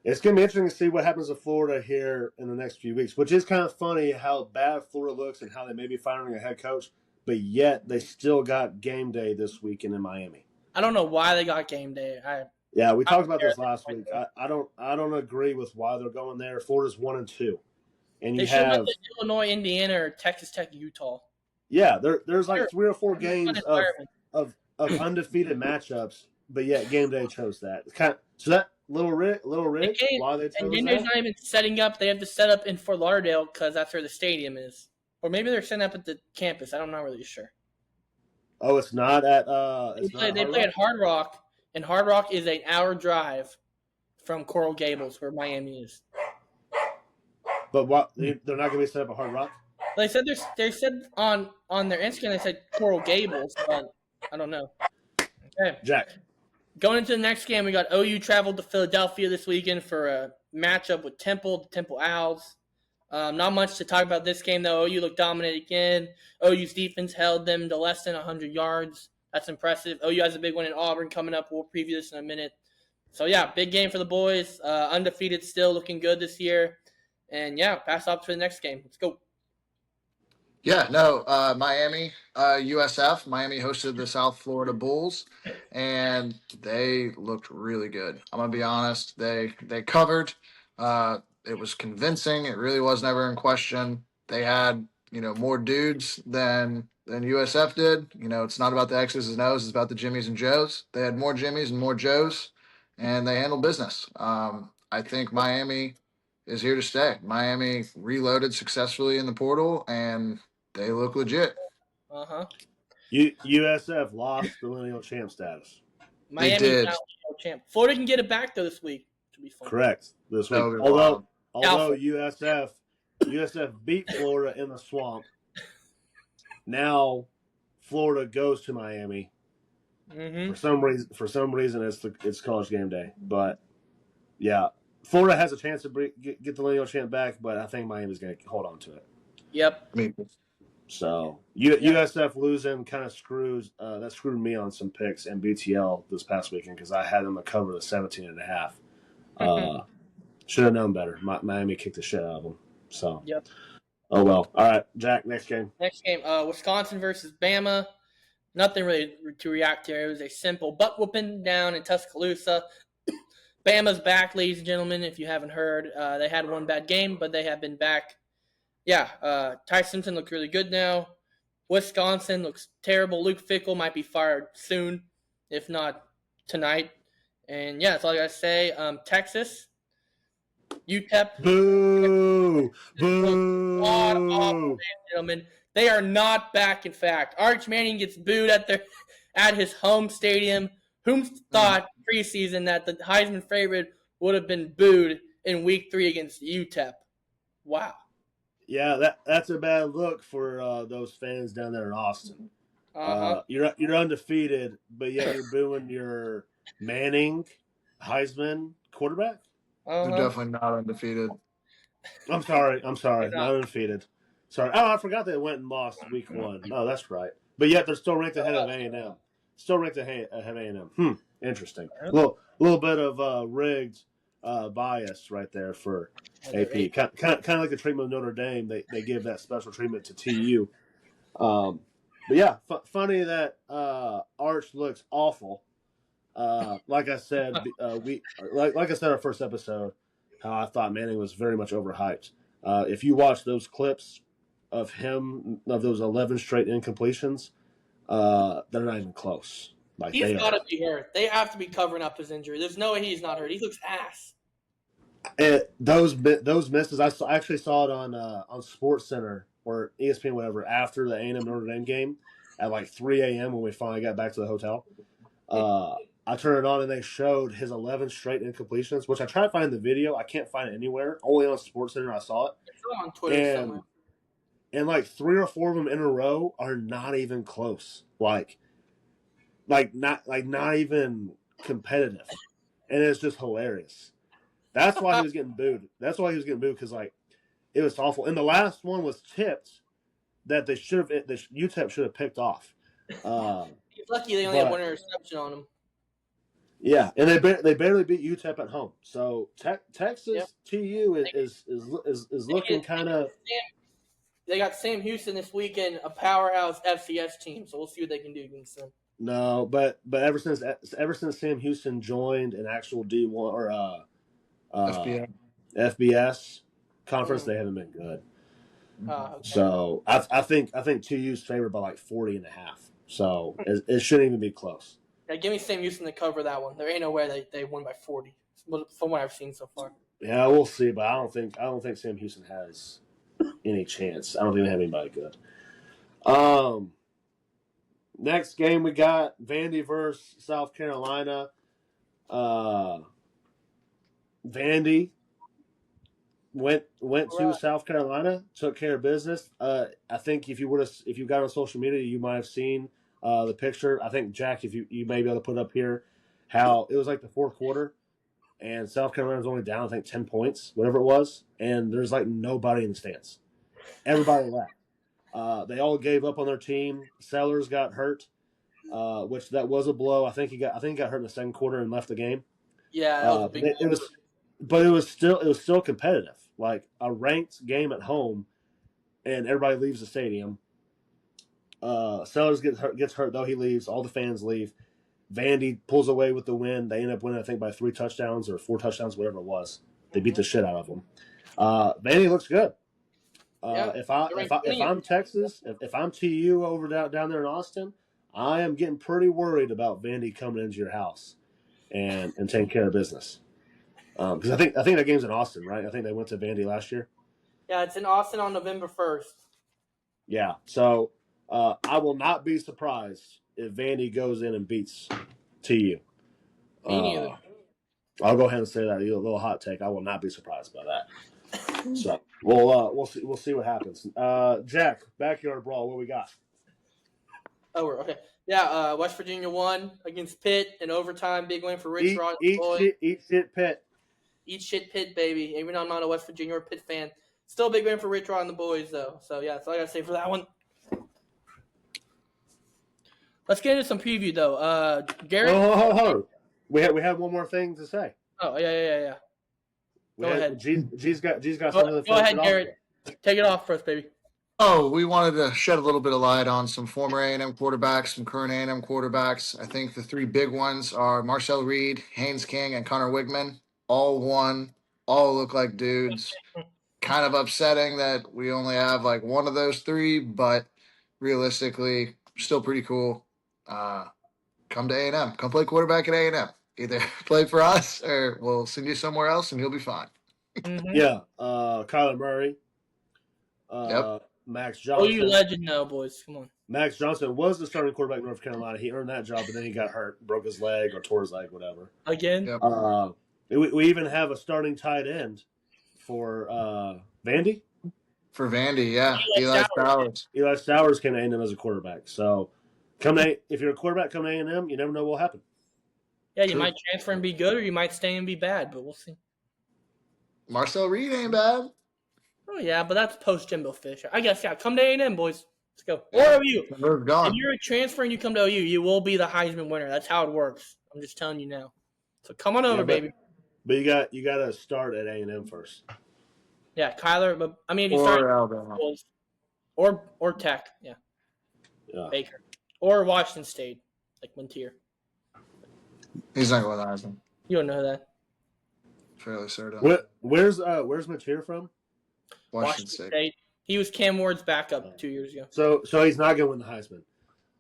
Speaker 1: it's gonna be interesting to see what happens to Florida here in the next few weeks. Which is kind of funny how bad Florida looks and how they may be firing a head coach, but yet they still got game day this weekend in Miami.
Speaker 2: I don't know why they got game day.
Speaker 1: Yeah, we talked about this last week. I don't agree with why they're going there. Florida's 1-2, and you have
Speaker 2: Illinois, Indiana, or Texas Tech, Utah.
Speaker 1: Yeah, there's like 3 or 4 games of undefeated matchups, but yet game day chose that. So that little Rick, why they chose
Speaker 2: and game day's not even setting up. They have to set up in Fort Lauderdale because that's where the stadium is, or maybe they're setting up at the campus. I'm not really sure.
Speaker 1: Oh, it's not at.
Speaker 2: They play at Hard Rock. And Hard Rock is an hour drive from Coral Gables, where Miami is.
Speaker 1: But what? They're not going to be set up at Hard Rock?
Speaker 2: They said they said on their Instagram they said Coral Gables, but I don't know. Okay,
Speaker 1: Jack.
Speaker 2: Going into the next game, we got OU traveled to Philadelphia this weekend for a matchup with the Temple Owls. Not much to talk about this game though. OU looked dominant again. OU's defense held them to less than 100 yards. That's impressive. OU has a big one in Auburn coming up. We'll preview this in a minute. So, yeah, big game for the boys. Undefeated still, looking good this year. And, yeah, pass off to the next game. Let's go.
Speaker 3: Yeah, no, Miami, USF. Miami hosted the South Florida Bulls, and they looked really good. I'm going to be honest. They covered. It was convincing. It really was never in question. They had, more dudes than USF did. It's not about the X's and O's. It's about the Jimmies and Joes. They had more Jimmies and more Joes, and they handled business. I think Miami is here to stay. Miami reloaded successfully in the portal, and they look legit.
Speaker 2: Uh-huh.
Speaker 1: USF lost the lineal champ status.
Speaker 2: Miami's
Speaker 3: did.
Speaker 2: now champ. Florida can get it back though this week. Should be fun.
Speaker 1: Correct, this
Speaker 3: That
Speaker 1: week.
Speaker 3: would be wild.
Speaker 1: Although USF beat Florida in the swamp. Now Florida goes to Miami.
Speaker 2: Mm-hmm.
Speaker 1: For some reason, it's college game day. But yeah, Florida has a chance to get the lineal champ back, but I think Miami's going to hold on to it.
Speaker 2: Yep.
Speaker 3: I mean,
Speaker 1: So USF losing kind of screwed me on some picks and BTL this past weekend because I had them to cover the 17.5. Should have known better. Miami kicked the shit out of them. So
Speaker 2: Yep.
Speaker 1: Oh well. All right, Jack. Next game.
Speaker 2: Wisconsin versus Bama. Nothing really to react to. It was a simple butt whooping down in Tuscaloosa. Bama's back, ladies and gentlemen. If you haven't heard, they had one bad game, but they have been back. Yeah, Ty Simpson looks really good now. Wisconsin looks terrible. Luke Fickell might be fired soon, if not tonight. And yeah, that's all I gotta say. Texas, UTEP.
Speaker 1: Boo! Boo!
Speaker 2: Gentlemen, they are not back. In fact, Arch Manning gets booed at his home stadium. Whom thought preseason that the Heisman favorite would have been booed in Week 3 against UTEP? Wow.
Speaker 1: Yeah, that's a bad look for those fans down there in Austin. You're undefeated, but yet you're booing your Manning Heisman quarterback.
Speaker 3: they're definitely not undefeated.
Speaker 1: I'm sorry, not undefeated. Sorry, I forgot they went and lost Week 1. No, that's right. But yet they're still ranked ahead of A&M. Still ranked ahead of A&M. Interesting. A little bit of rigged bias right there for AP. Kind of like the treatment of Notre Dame. They give that special treatment to TU. But yeah, funny that Arch looks awful. Like I said, like I said our first episode, how I thought Manning was very much overhyped. If you watch those clips of him of those 11 straight incompletions, they're not even close. Like
Speaker 2: he's got to be hurt. They have to be covering up his injury. There's no way he's not hurt. He looks ass.
Speaker 1: Those misses, I actually saw it on Sports Center or ESPN, whatever, after the A&M Notre Dame game at like 3 a.m. when we finally got back to the hotel. I turned it on and they showed his 11 straight incompletions, which I tried to find the video. I can't find it anywhere. Only on Sports Center I saw it.
Speaker 2: It's on Twitter somewhere.
Speaker 1: And like 3 or 4 of them in a row are not even close. Not even competitive. And it's just hilarious. That's why he was getting booed. Because like it was awful. And the last one was tipped that the UTEP should have picked off.
Speaker 2: He's lucky they only had one interception on him.
Speaker 1: Yeah, and they barely beat UTEP at home. So Texas TU is looking kind of.
Speaker 2: They got Sam Houston this weekend, a powerhouse FCS team. So we'll see what they can do against them.
Speaker 1: No, but ever since Sam Houston joined an actual D1 or FBS conference, they haven't been good.
Speaker 2: Okay.
Speaker 1: So I think TU's favored by like 40.5. So it shouldn't even be close.
Speaker 2: Yeah, give me Sam Houston to cover that one. There ain't no way they won by 40 from what I've seen so far.
Speaker 1: Yeah, we'll see, but I don't think Sam Houston has any chance. I don't think they have anybody good. Next game we got Vandy versus South Carolina. Vandy went to South Carolina, took care of business. I think if you got on social media, you might have seen the picture. I think Jack, if you may be able to put up here, how it was like the fourth quarter, and South Carolina was only down I think 10 points, whatever it was, and there's like nobody in the stands. Everybody left. They all gave up on their team. Sellers got hurt, which that was a blow. I think he got hurt in the second quarter and left the game.
Speaker 2: Yeah, that was a big
Speaker 1: but it was still competitive. Like a ranked game at home, and everybody leaves the stadium. Sellers gets hurt though. He leaves. All the fans leave. Vandy pulls away with the win. They end up winning, I think, by 3 touchdowns or 4 touchdowns, whatever it was. They beat the shit out of them. Vandy looks good. If I'm Texas, if I'm TU over down there in Austin, I am getting pretty worried about Vandy coming into your house and taking care of business. Because I think that game's in Austin, right? I think they went to Vandy last year.
Speaker 2: Yeah, it's in Austin on November 1st.
Speaker 1: Yeah, so I will not be surprised if Vandy goes in and beats TU.
Speaker 2: Me neither.
Speaker 1: I'll go ahead and say that, a little hot take. I will not be surprised by that. So we'll see what happens. Jack, backyard brawl. What we got?
Speaker 2: Oh, okay. Yeah, West Virginia won against Pitt in overtime. Big win for Rich Rod.
Speaker 1: Eat shit, Pitt.
Speaker 2: Eat shit, Pitt, baby. Even though I'm not a West Virginia or Pitt fan, still a big win for Rich Rod and the boys, though. So yeah, that's all I gotta say for that one. Let's get into some preview though. Garrett.
Speaker 1: Oh. We have one more thing to say.
Speaker 2: Oh yeah. Go ahead.
Speaker 1: G's got something to
Speaker 2: go ahead, Garrett. Take it off first, baby.
Speaker 3: Oh, we wanted to shed a little bit of light on some former A&M quarterbacks, some current A&M quarterbacks. I think the three big ones are Marcel Reed, Haynes King, and Connor Wigman. All won. All look like dudes. Kind of upsetting that we only have like one of those three, but realistically, still pretty cool. Come to A&M. Come play quarterback at A&M. Either play for us or we'll send you somewhere else and you'll be fine.
Speaker 2: Mm-hmm.
Speaker 1: Yeah. Kyler Murray.
Speaker 3: Yep.
Speaker 1: Max
Speaker 2: Oh,
Speaker 1: Johnson.
Speaker 2: you legend now, boys. Come on.
Speaker 1: Max Johnson was the starting quarterback in North Carolina. He earned that job, but then he got hurt, broke his leg or tore his leg, whatever.
Speaker 2: Again?
Speaker 3: Yep.
Speaker 1: We even have a starting tight end for Vandy.
Speaker 3: For Vandy, yeah. Eli Stowers.
Speaker 1: Eli Stowers came to A&M as a quarterback. So, if you're a quarterback, come to A&M. You never know what will happen.
Speaker 2: Yeah, you might transfer and be good, or you might stay and be bad, but we'll see.
Speaker 3: Marcel Reed ain't bad.
Speaker 2: Oh yeah, but that's post Jimbo Fisher. I guess come to A&M, boys. Let's go. Or OU. If you're a transfer and you come to OU, you will be the Heisman winner. That's how it works. I'm just telling you now. So come on over, baby.
Speaker 1: But you got to start at A&M first.
Speaker 2: Yeah, Kyler. But I mean, if you
Speaker 3: or
Speaker 2: start
Speaker 3: Alabama,
Speaker 2: or Tech, yeah, Baker, or Washington State, like Montier.
Speaker 3: He's not going to Heisman.
Speaker 2: You don't know that.
Speaker 3: Fairly certain.
Speaker 1: Where's Montier from?
Speaker 3: Washington State.
Speaker 2: He was Cam Ward's backup 2 years ago.
Speaker 1: So he's not going to win the Heisman.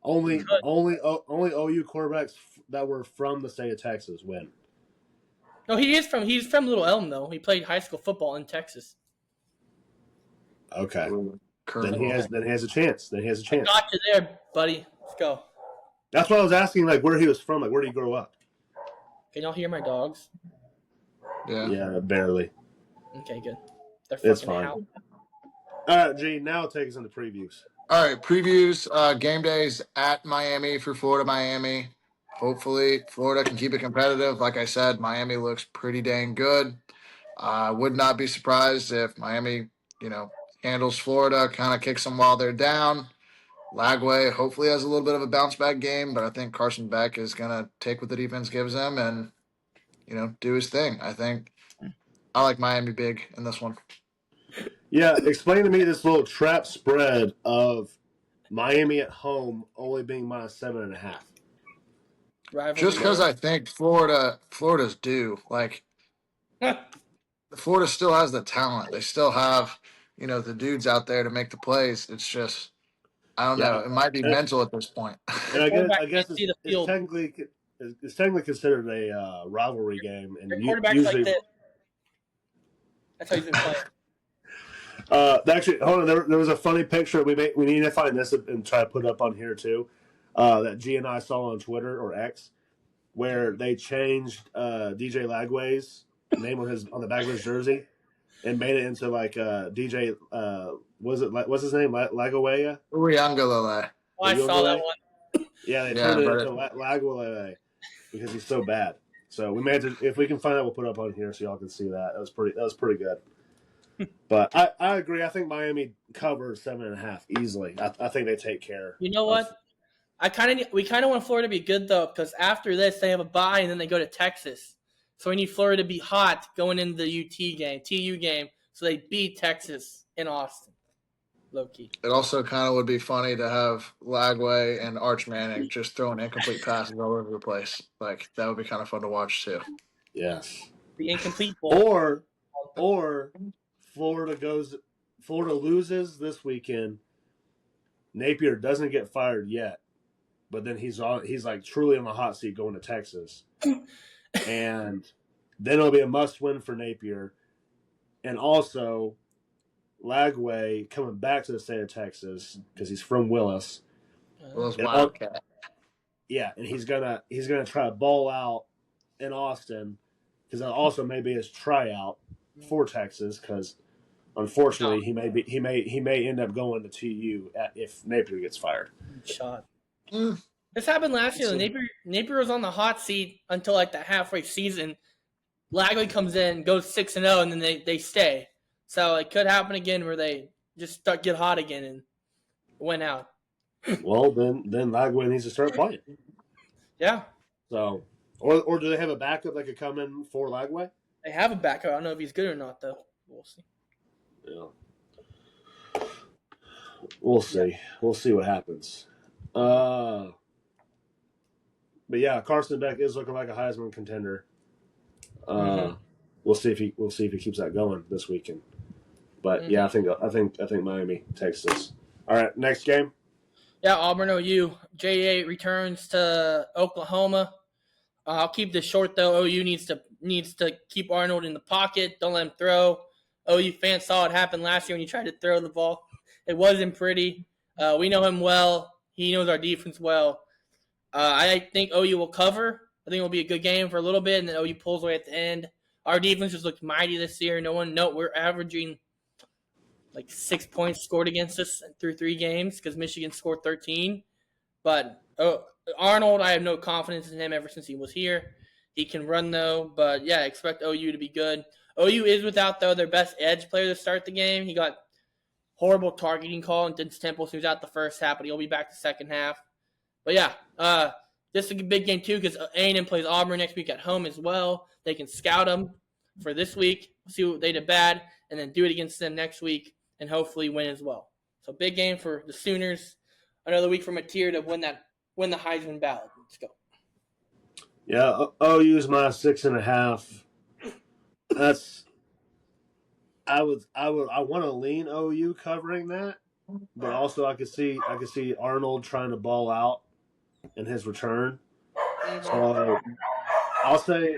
Speaker 1: Only OU quarterbacks that were from the state of Texas win.
Speaker 2: No, he's from Little Elm though. He played high school football in Texas.
Speaker 1: Okay. Then he has a chance.
Speaker 2: Got you there, buddy. Let's go.
Speaker 1: That's why I was asking, like, where he was from. Like, where did he grow up?
Speaker 2: Can y'all hear my dogs?
Speaker 1: Yeah, barely.
Speaker 2: Okay, good. They're
Speaker 1: it's
Speaker 2: fucking
Speaker 1: fine.
Speaker 2: out.
Speaker 1: All right, G. Now take us into previews.
Speaker 3: All right, previews. Game days at Miami for Florida, Miami. Hopefully, Florida can keep it competitive. Like I said, Miami looks pretty dang good. Would not be surprised if Miami, handles Florida, kind of kicks them while they're down. Lagway hopefully has a little bit of a bounce back game, but I think Carson Beck is going to take what the defense gives him and, do his thing. I like Miami big in this one.
Speaker 1: Yeah, explain to me this little trap spread of Miami at home only being -7.5.
Speaker 3: Just because I think Florida's due. Like, Florida still has the talent. They still have, the dudes out there to make the plays. It's just, I don't know. It might be mental at this point.
Speaker 1: And I guess it's technically considered a rivalry game, and
Speaker 2: quarterback's like this. That's how he's been playing.
Speaker 1: Actually, hold on. There was a funny picture we need to find this and try to put up on here too. That G and I saw on Twitter or X, where they changed DJ Lagway's name on the back of his jersey and made it into like DJ. What's his name? Lagawaya?
Speaker 3: Uriangalele.
Speaker 2: Oh, I saw that one.
Speaker 1: Yeah, they turned it into Lagawaya because he's so bad. So we may have to, if we can find out, we'll put it up on here so y'all can see that. That was pretty good. But I agree. I think Miami covers 7.5 easily. I think they take care.
Speaker 2: You know what? We kind of want Florida to be good though, because after this they have a bye and then they go to Texas. So we need Florida to be hot going into the TU game, so they beat Texas in Austin. Low key.
Speaker 3: It also kind of would be funny to have Lagway and Arch Manning just throwing incomplete passes all over the place. Like, that would be kind of fun to watch too.
Speaker 1: Yes.
Speaker 2: The incomplete ball.
Speaker 1: Or Florida loses this weekend. Napier doesn't get fired yet, but then he's like truly on the hot seat going to Texas. And then it'll be a must win for Napier. And also, Lagway coming back to the state of Texas because he's from Willis.
Speaker 3: Will's
Speaker 1: And
Speaker 3: Wildcat.
Speaker 1: and he's gonna try to ball out in Austin because that also may be his tryout for Texas because unfortunately he may end up going to TU if Napier gets fired.
Speaker 2: Shot.
Speaker 3: Mm.
Speaker 2: This happened last year. Napier was on the hot seat until like the halfway season. Lagley comes in, goes 6-0, and then they stay. So it could happen again where they just get hot again and went out.
Speaker 1: Well, then Lagway needs to start playing.
Speaker 2: Yeah.
Speaker 1: So, or do they have a backup that could come in for Lagway?
Speaker 2: They have a backup. I don't know if he's good or not, though. We'll see.
Speaker 1: Yeah. We'll see. Yeah. We'll see what happens. But yeah, Carson Beck is looking like a Heisman contender. We'll see if he keeps that going this weekend. But yeah, I think Miami takes this. All right, next game.
Speaker 2: Yeah, Auburn OU. J8 returns to Oklahoma. I'll keep this short though. OU needs to keep Arnold in the pocket. Don't let him throw. OU fans saw it happen last year when he tried to throw the ball. It wasn't pretty. We know him well. He knows our defense well. I think OU will cover. I think it will be a good game for a little bit, and then OU pulls away at the end. Our defense just looked mighty this year. We're averaging like 6 points scored against us through 3 games because Michigan scored 13. But Arnold, I have no confidence in him ever since he was here. He can run, though. But, yeah, expect OU to be good. OU is without, though, their best edge player to start the game. He got horrible targeting call and Dennis Temple, so he was out the first half, but he'll be back the second half. But, yeah, this is a big game, too, because A&M plays Auburn next week at home as well. They can scout them for this week, see what they did bad, and then do it against them next week and hopefully win as well. So, big game for the Sooners. Another week for Mateer to win the Heisman ballot. Let's go.
Speaker 1: Yeah, OU's my 6.5. That's I want to lean OU covering that, but also I could see Arnold trying to ball out in his return. So I'll say,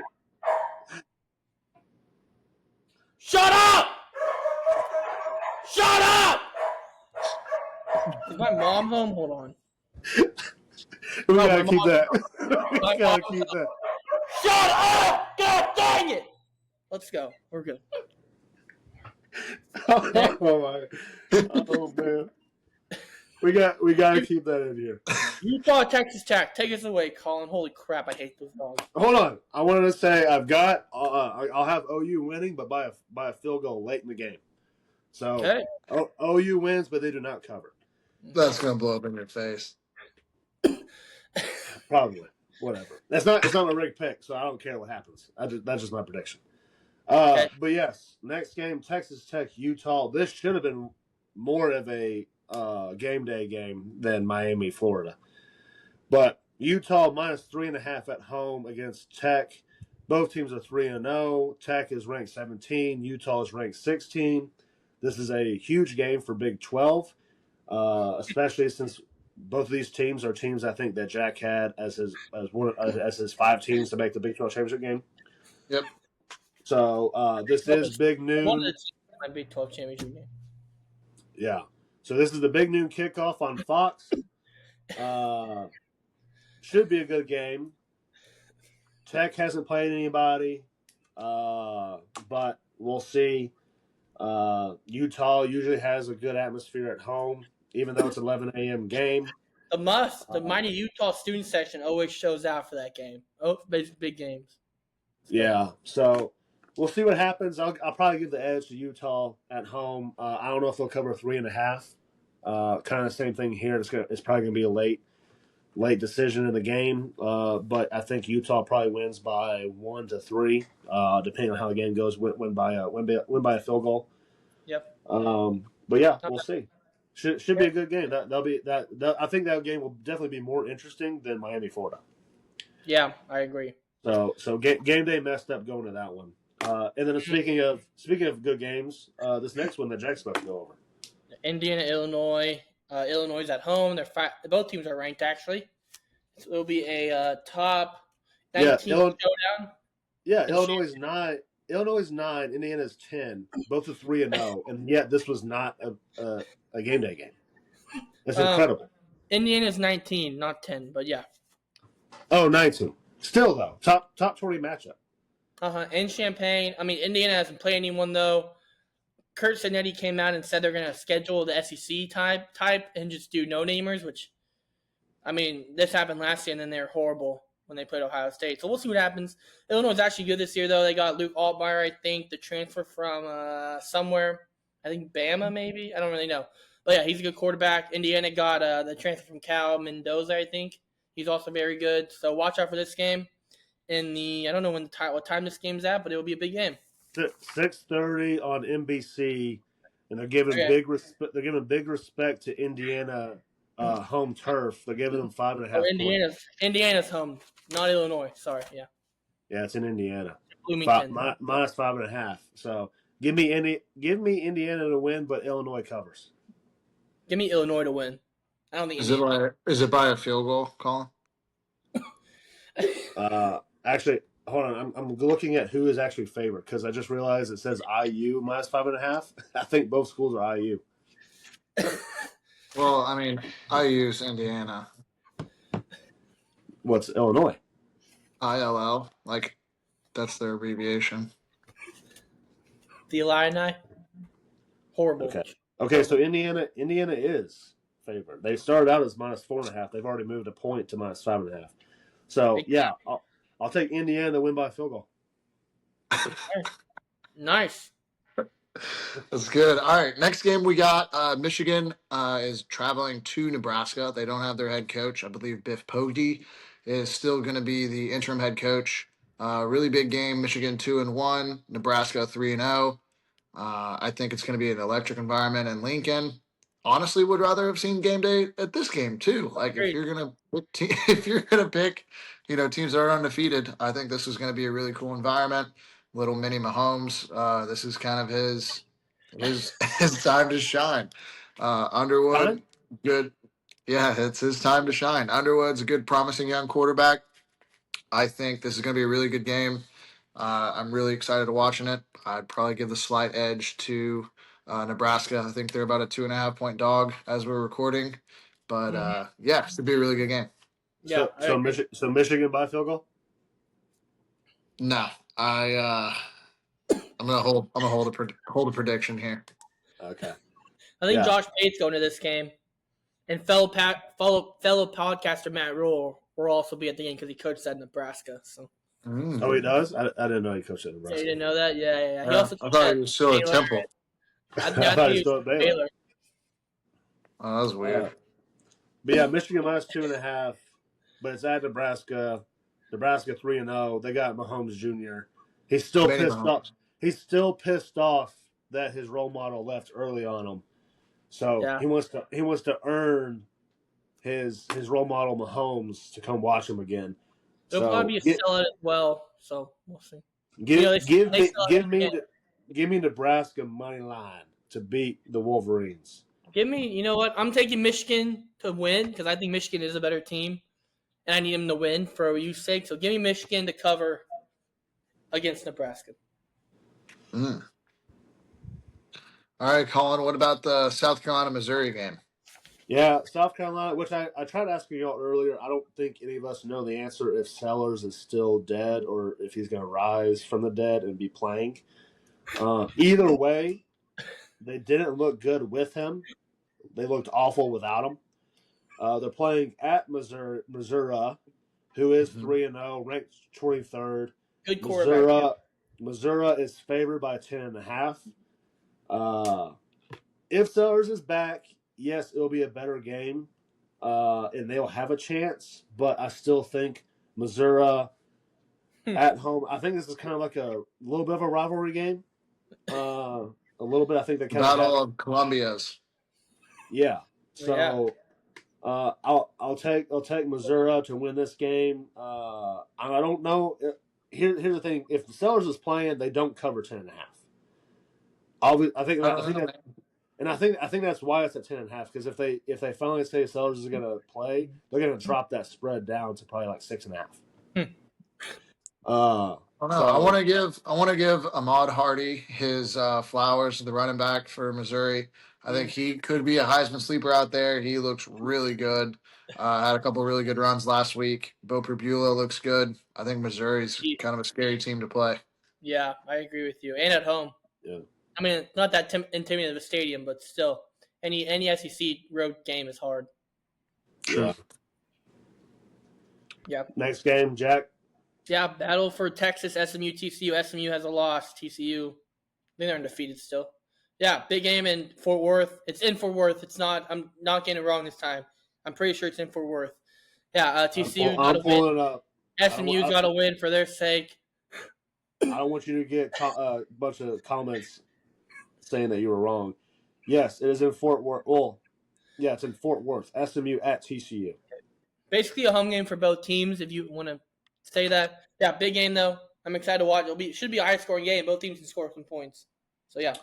Speaker 2: shut up! Shut up! Is my mom home? Hold on.
Speaker 1: We gotta keep that. We gotta keep that.
Speaker 2: Shut up! God dang it! Let's go. We're good.
Speaker 1: Oh man. We gotta keep that in here.
Speaker 2: Utah, Texas Tech. Take us away, Colin. Holy crap! I hate those dogs.
Speaker 1: Hold on. I wanted to say I'll have OU winning, but by a field goal late in the game. So
Speaker 2: okay.
Speaker 1: OU wins, but they do not cover.
Speaker 3: That's gonna blow up in your face.
Speaker 1: Probably. Whatever. It's not a rigged pick, so I don't care what happens. That's just my prediction. But yes, next game, Texas Tech, Utah. This should have been more of a game day game than Miami, Florida. But Utah minus 3.5 at home against Tech. Both teams are 3-0. Tech is ranked 17. Utah is ranked 16. This is a huge game for Big 12, especially since both of these teams are teams I think that Jack had as his 5 teams to make the Big 12 championship game.
Speaker 3: Yep.
Speaker 1: So this is big noon.
Speaker 2: My Big 12 championship game.
Speaker 1: Yeah. So this is the big noon kickoff on Fox. Should be a good game. Tech hasn't played anybody, but we'll see. Utah usually has a good atmosphere at home, even though it's an 11 a.m. game.
Speaker 2: The mighty Utah student section always shows out for that game. Oh, big games.
Speaker 1: Yeah, so we'll see what happens. I'll probably give the edge to Utah at home. I don't know if they'll cover 3.5. Kind of same thing here. It's probably going to be a late decision in the game, but I think Utah probably wins by 1-3, depending on how the game goes. Win by a field goal.
Speaker 2: Yep.
Speaker 1: But yeah, we'll see. Should be a good game. I think that game will definitely be more interesting than Miami, Florida.
Speaker 2: Yeah, I agree.
Speaker 1: So game day messed up going to that one. And then speaking of good games, this next one that Jack's about to go over.
Speaker 2: Indiana, Illinois. Illinois is at home. Both teams are ranked actually. So it'll be a top 19 showdown.
Speaker 1: Yeah, Illinois is not Illinois is 9, Indiana is 10. Both are 3-0, and yet this was not a game day game. It's incredible.
Speaker 2: Indiana's 19, not 10, but yeah.
Speaker 1: Oh, 19. Still though, top 20 matchup.
Speaker 2: In Champaign. I mean, Indiana hasn't played anyone though. Kurt Sinetti came out and said they're going to schedule the SEC type and just do no-namers, which, I mean, this happened last year, and then they were horrible when they played Ohio State. So we'll see what happens. Illinois is actually good this year, though. They got Luke Altmaier, I think, the transfer from somewhere. I think Bama, maybe. I don't really know. But, yeah, he's a good quarterback. Indiana got the transfer from Cal Mendoza, I think. He's also very good. So watch out for this game. I don't know what time this game's at, but it will be a big game.
Speaker 1: 6:30 on NBC, and they're giving big respect. They're giving big respect to Indiana home turf. They're giving them 5.5.
Speaker 2: Indiana's home, not Illinois. Sorry, yeah.
Speaker 1: Yeah, it's in Indiana.
Speaker 2: Bloomington.
Speaker 1: Minus 5.5. So give me Indiana to win, but Illinois covers.
Speaker 2: Give me Illinois to win. I don't think.
Speaker 3: Is it by a field goal, Colin?
Speaker 1: Actually, hold on. I'm looking at who is actually favored because I just realized it says IU minus 5.5. I think both schools are IU.
Speaker 3: Well, I mean, IU's Indiana.
Speaker 1: What's Illinois?
Speaker 3: ILL, like that's their abbreviation.
Speaker 2: The Illini. Horrible.
Speaker 1: Okay. So Indiana is favored. They started out as minus 4.5. They've already moved a point to minus 5.5. So yeah, I'll take Indiana to win by a field goal.
Speaker 2: Nice.
Speaker 3: That's good. All right, next game we got Michigan is traveling to Nebraska. They don't have their head coach. I believe Biff Poggi is still going to be the interim head coach. Really big game. Michigan 2-1, Nebraska 3-0. I think it's going to be an electric environment in Lincoln. Honestly, would rather have seen game day at this game too. Like if you're gonna pick, teams that are undefeated, I think this is going to be a really cool environment. Little mini Mahomes. This is kind of his his time to shine. Underwood, good. Yeah, it's his time to shine. Underwood's a good, promising young quarterback. I think this is going to be a really good game. I'm really excited to watching it. I'd probably give the slight edge to Nebraska. I think they're about a 2.5-point dog as we're recording. But yeah, it's going to be a really good game.
Speaker 2: Yeah.
Speaker 1: So Michigan by field goal?
Speaker 3: No, I'm gonna hold a prediction here.
Speaker 1: Okay.
Speaker 2: I think Josh Pate's going to this game, and fellow podcaster Matt Rule will also be at the game because he coached at Nebraska. So.
Speaker 1: Oh, he does? I didn't know he coached at Nebraska.
Speaker 2: So you didn't know that? Yeah. He also
Speaker 3: I thought he was still at Temple.
Speaker 2: I thought he was still at
Speaker 3: Baylor. Oh, that was weird.
Speaker 1: But yeah, Michigan minus 2.5, but it's at Nebraska. Nebraska 3-0. They got Mahomes Jr. He's still pissed off. He's still pissed off that his role model left early on him. So he wants to earn his role model Mahomes to come watch him again.
Speaker 2: It'll probably be a sellout as well. So we'll see.
Speaker 1: Give me Nebraska money line to beat the Wolverines.
Speaker 2: Give me. You know what? I'm taking Michigan to win because I think Michigan is a better team. And I need them to win for OU's sake. So give me Michigan to cover against Nebraska.
Speaker 3: All right, Colin, what about the South Carolina-Missouri game?
Speaker 1: Yeah, South Carolina, which I tried asking y'all earlier. I don't think any of us know the answer if Sellers is still dead or if he's going to rise from the dead and be playing. Either way, they didn't look good with him. They looked awful without him. They're playing at Missouri, who is 3-0, ranked 23rd.
Speaker 2: Good quarterback.
Speaker 1: Missouri is favored by 10.5. If Sellers is back, yes, it'll be a better game, and they'll have a chance. But I still think Missouri at home. I think this is kind of like a little bit of a rivalry game. A little bit. I think they kind
Speaker 3: Battle of Columbia's.
Speaker 1: Yeah. So. I'll take Missouri to win this game. I don't know. Here's the thing: if the Sellers is playing, they don't cover 10.5. I think that's why it's at 10.5. Because if they finally say Sellers is going to play, they're going to drop that spread down to probably like 6.5.
Speaker 3: Oh no, I
Speaker 1: So
Speaker 3: want to give Ahmad Hardy his flowers, the running back for Missouri. I think he could be a Heisman sleeper out there. He looks really good. Had a couple really good runs last week. Bo Perbula looks good. I think Missouri's kind of a scary team to play.
Speaker 2: Yeah, I agree with you. And at home.
Speaker 1: yeah,
Speaker 2: I mean, not that intimidating of a stadium, but still, any SEC road game is hard.
Speaker 3: True.
Speaker 1: yeah.
Speaker 2: Yeah.
Speaker 1: Next game, Jack.
Speaker 2: Yeah, battle for Texas, SMU, TCU. SMU has a loss. TCU, I think they're undefeated still. Yeah, big game in Fort Worth. It's in Fort Worth. It's not. I'm not getting it wrong this time. I'm pretty sure it's in Fort Worth. Yeah, TCU got
Speaker 1: I'm
Speaker 2: to win.
Speaker 1: pulling it up.
Speaker 2: SMU's got to win for their sake.
Speaker 1: I don't want you to get a bunch of comments saying that you were wrong. Yes, it is in Fort Worth. Well, yeah, it's in Fort Worth. SMU at TCU.
Speaker 2: Basically, a home game for both teams. If you want to say that, yeah, big game though. I'm excited to watch. Should be a high scoring game. Both teams can score some points. So yeah.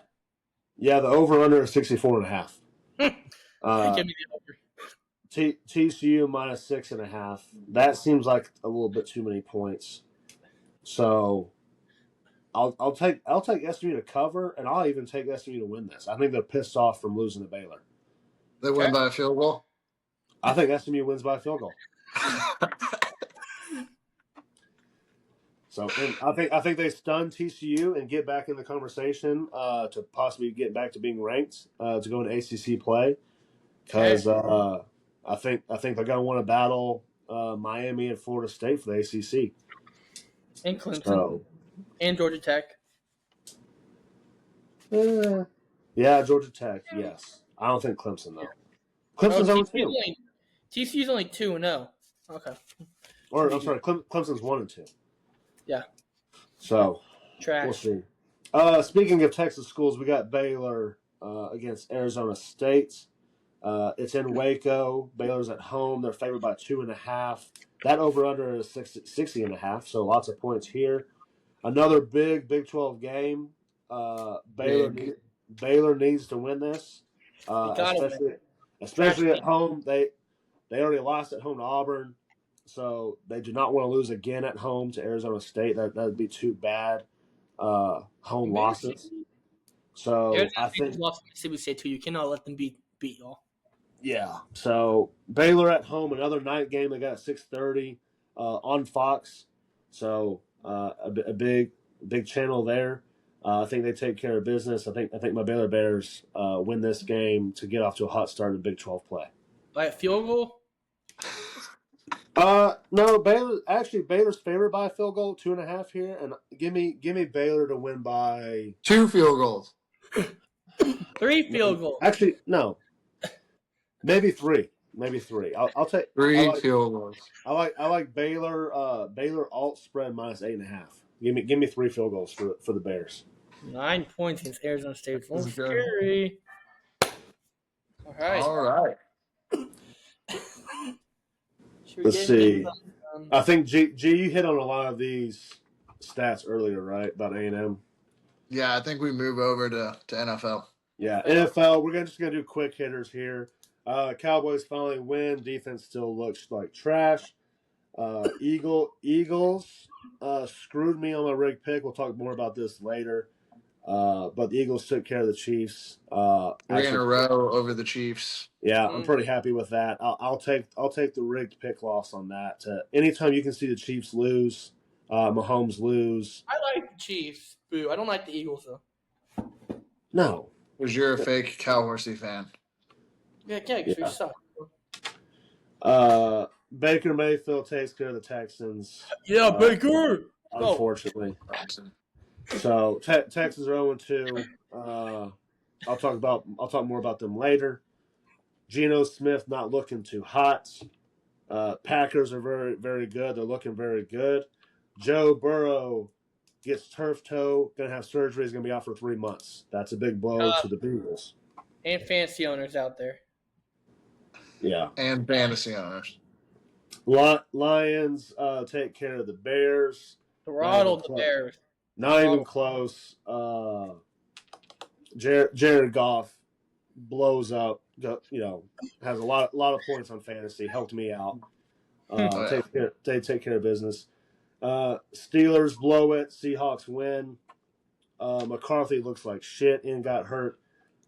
Speaker 1: Yeah, the over/under is 64.5.
Speaker 2: Give me the over.
Speaker 1: TCU minus 6.5. That seems like a little bit too many points. So I'll take SMU to cover, and I'll even take SMU to win this. I think they're pissed off from losing to Baylor.
Speaker 3: They win by a field goal.
Speaker 1: I think SMU wins by a field goal. So I think they stun TCU and get back in the conversation to possibly get back to being ranked to go into ACC play, because I think they're going to want to battle Miami and Florida State for the ACC
Speaker 2: And Clemson and Georgia Tech.
Speaker 1: Yeah, Georgia Tech. Yes, I don't think Clemson though. Clemson's 0-2.
Speaker 2: TCU's only 2-0. Okay.
Speaker 1: Or I'm sorry, Clemson's 1-2.
Speaker 2: Yeah.
Speaker 1: So
Speaker 2: Trash.
Speaker 1: we'll see. Speaking of Texas schools, we got Baylor against Arizona State. It's in Waco. Baylor's at home. They're favored by 2.5. That over/under is 60.5. So lots of points here. Another big Big 12 game. Baylor needs to win this, especially at home. They already lost at home to Auburn, so they do not want to lose again at home to Arizona State. That would be too bad. Home losses. So
Speaker 2: Arizona
Speaker 1: I
Speaker 2: State
Speaker 1: think
Speaker 2: lost to Mississippi State too. You cannot let them beat y'all.
Speaker 1: Yeah. So Baylor at home, another night game. They got at 6:30 on Fox. So a big channel there. I think they take care of business. I think my Baylor Bears win this game to get off to a hot start in Big 12 play.
Speaker 2: By a field goal?
Speaker 1: No, Baylor's favored by a field goal, 2.5 here, and give me Baylor to win by
Speaker 3: 2 field goals.
Speaker 2: 3 field goals.
Speaker 1: Actually, no. Maybe 3. I'll take
Speaker 3: 3 field goals.
Speaker 1: I like Baylor alt spread minus 8.5. Give me 3 field goals for the Bears.
Speaker 2: 9 points against Arizona State. Oh, scary.
Speaker 3: All right.
Speaker 1: Let's see. I think G, you hit on a lot of these stats earlier, right? About A&M.
Speaker 3: Yeah, I think we move over to NFL.
Speaker 1: Yeah, NFL. We're just gonna do quick hitters here. Cowboys finally win. Defense still looks like trash. Eagles screwed me on my rig pick. We'll talk more about this later. But the Eagles took care of the Chiefs.
Speaker 3: 3 in a row over the Chiefs.
Speaker 1: Yeah, I'm pretty happy with that. I'll take the rigged pick loss on that. Anytime you can see the Chiefs lose, Mahomes lose.
Speaker 2: I like the Chiefs. Boo. I don't like the Eagles though.
Speaker 1: No.
Speaker 3: Because you're a fake cow horsey fan.
Speaker 2: Yeah, because we suck.
Speaker 1: Baker Mayfield takes care of the Texans.
Speaker 2: Yeah, Baker.
Speaker 1: Unfortunately. So Texans are 0-2. I'll talk more about them later. Geno Smith not looking too hot. Packers are very, very good. They're looking very good. Joe Burrow gets turf toe, gonna have surgery, is gonna be out for 3 months. That's a big blow to the Bengals.
Speaker 2: And fantasy owners out there.
Speaker 1: Yeah.
Speaker 3: And fantasy owners.
Speaker 1: Lions take care of the Bears.
Speaker 2: Throttled the Bears.
Speaker 1: Not even close. Jared Goff blows up. Has a lot of points on fantasy. Helped me out. They take care of business. Steelers blow it. Seahawks win. McCarthy looks like shit and got hurt.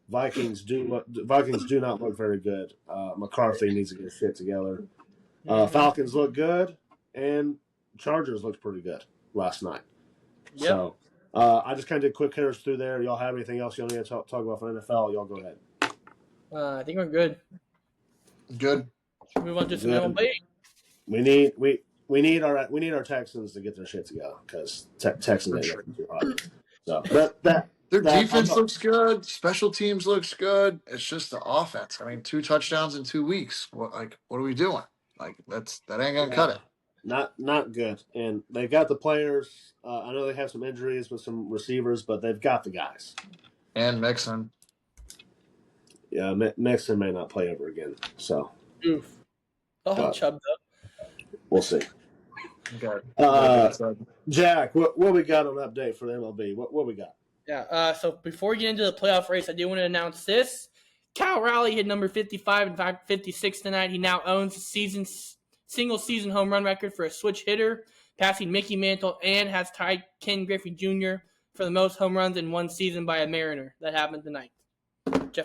Speaker 1: Vikings do not look very good. McCarthy needs to get his shit together. Falcons look good, and Chargers looked pretty good last night.
Speaker 2: Yep.
Speaker 1: So I just kind of did quick hitters through there. Y'all have anything else you want to talk about for NFL? Y'all go ahead.
Speaker 2: I think we're good.
Speaker 3: Good.
Speaker 2: Move on to some MLB.
Speaker 1: We need our Texans to get their shit together because Texans ain't looking too hot. So
Speaker 3: their defense looks good. Special teams looks good. It's just the offense. I mean, 2 touchdowns in 2 weeks. What are we doing? Like that ain't gonna cut it.
Speaker 1: Not good. And they've got the players. I know they have some injuries with some receivers, but they've got the guys.
Speaker 3: And Mixon.
Speaker 1: Yeah, Mixon may not play ever again. So.
Speaker 2: Oof. They'll have Chubb though.
Speaker 1: We'll see.
Speaker 3: Okay.
Speaker 1: Jack, what we got on update for the MLB? What we got?
Speaker 2: Yeah. So before we get into the playoff race, I do want to announce this. Cal Raleigh hit number 55 and 56 tonight. He now owns the single season home run record for a switch hitter, passing Mickey Mantle, and has tied Ken Griffey Jr. for the most home runs in one season by a Mariner. That happened tonight.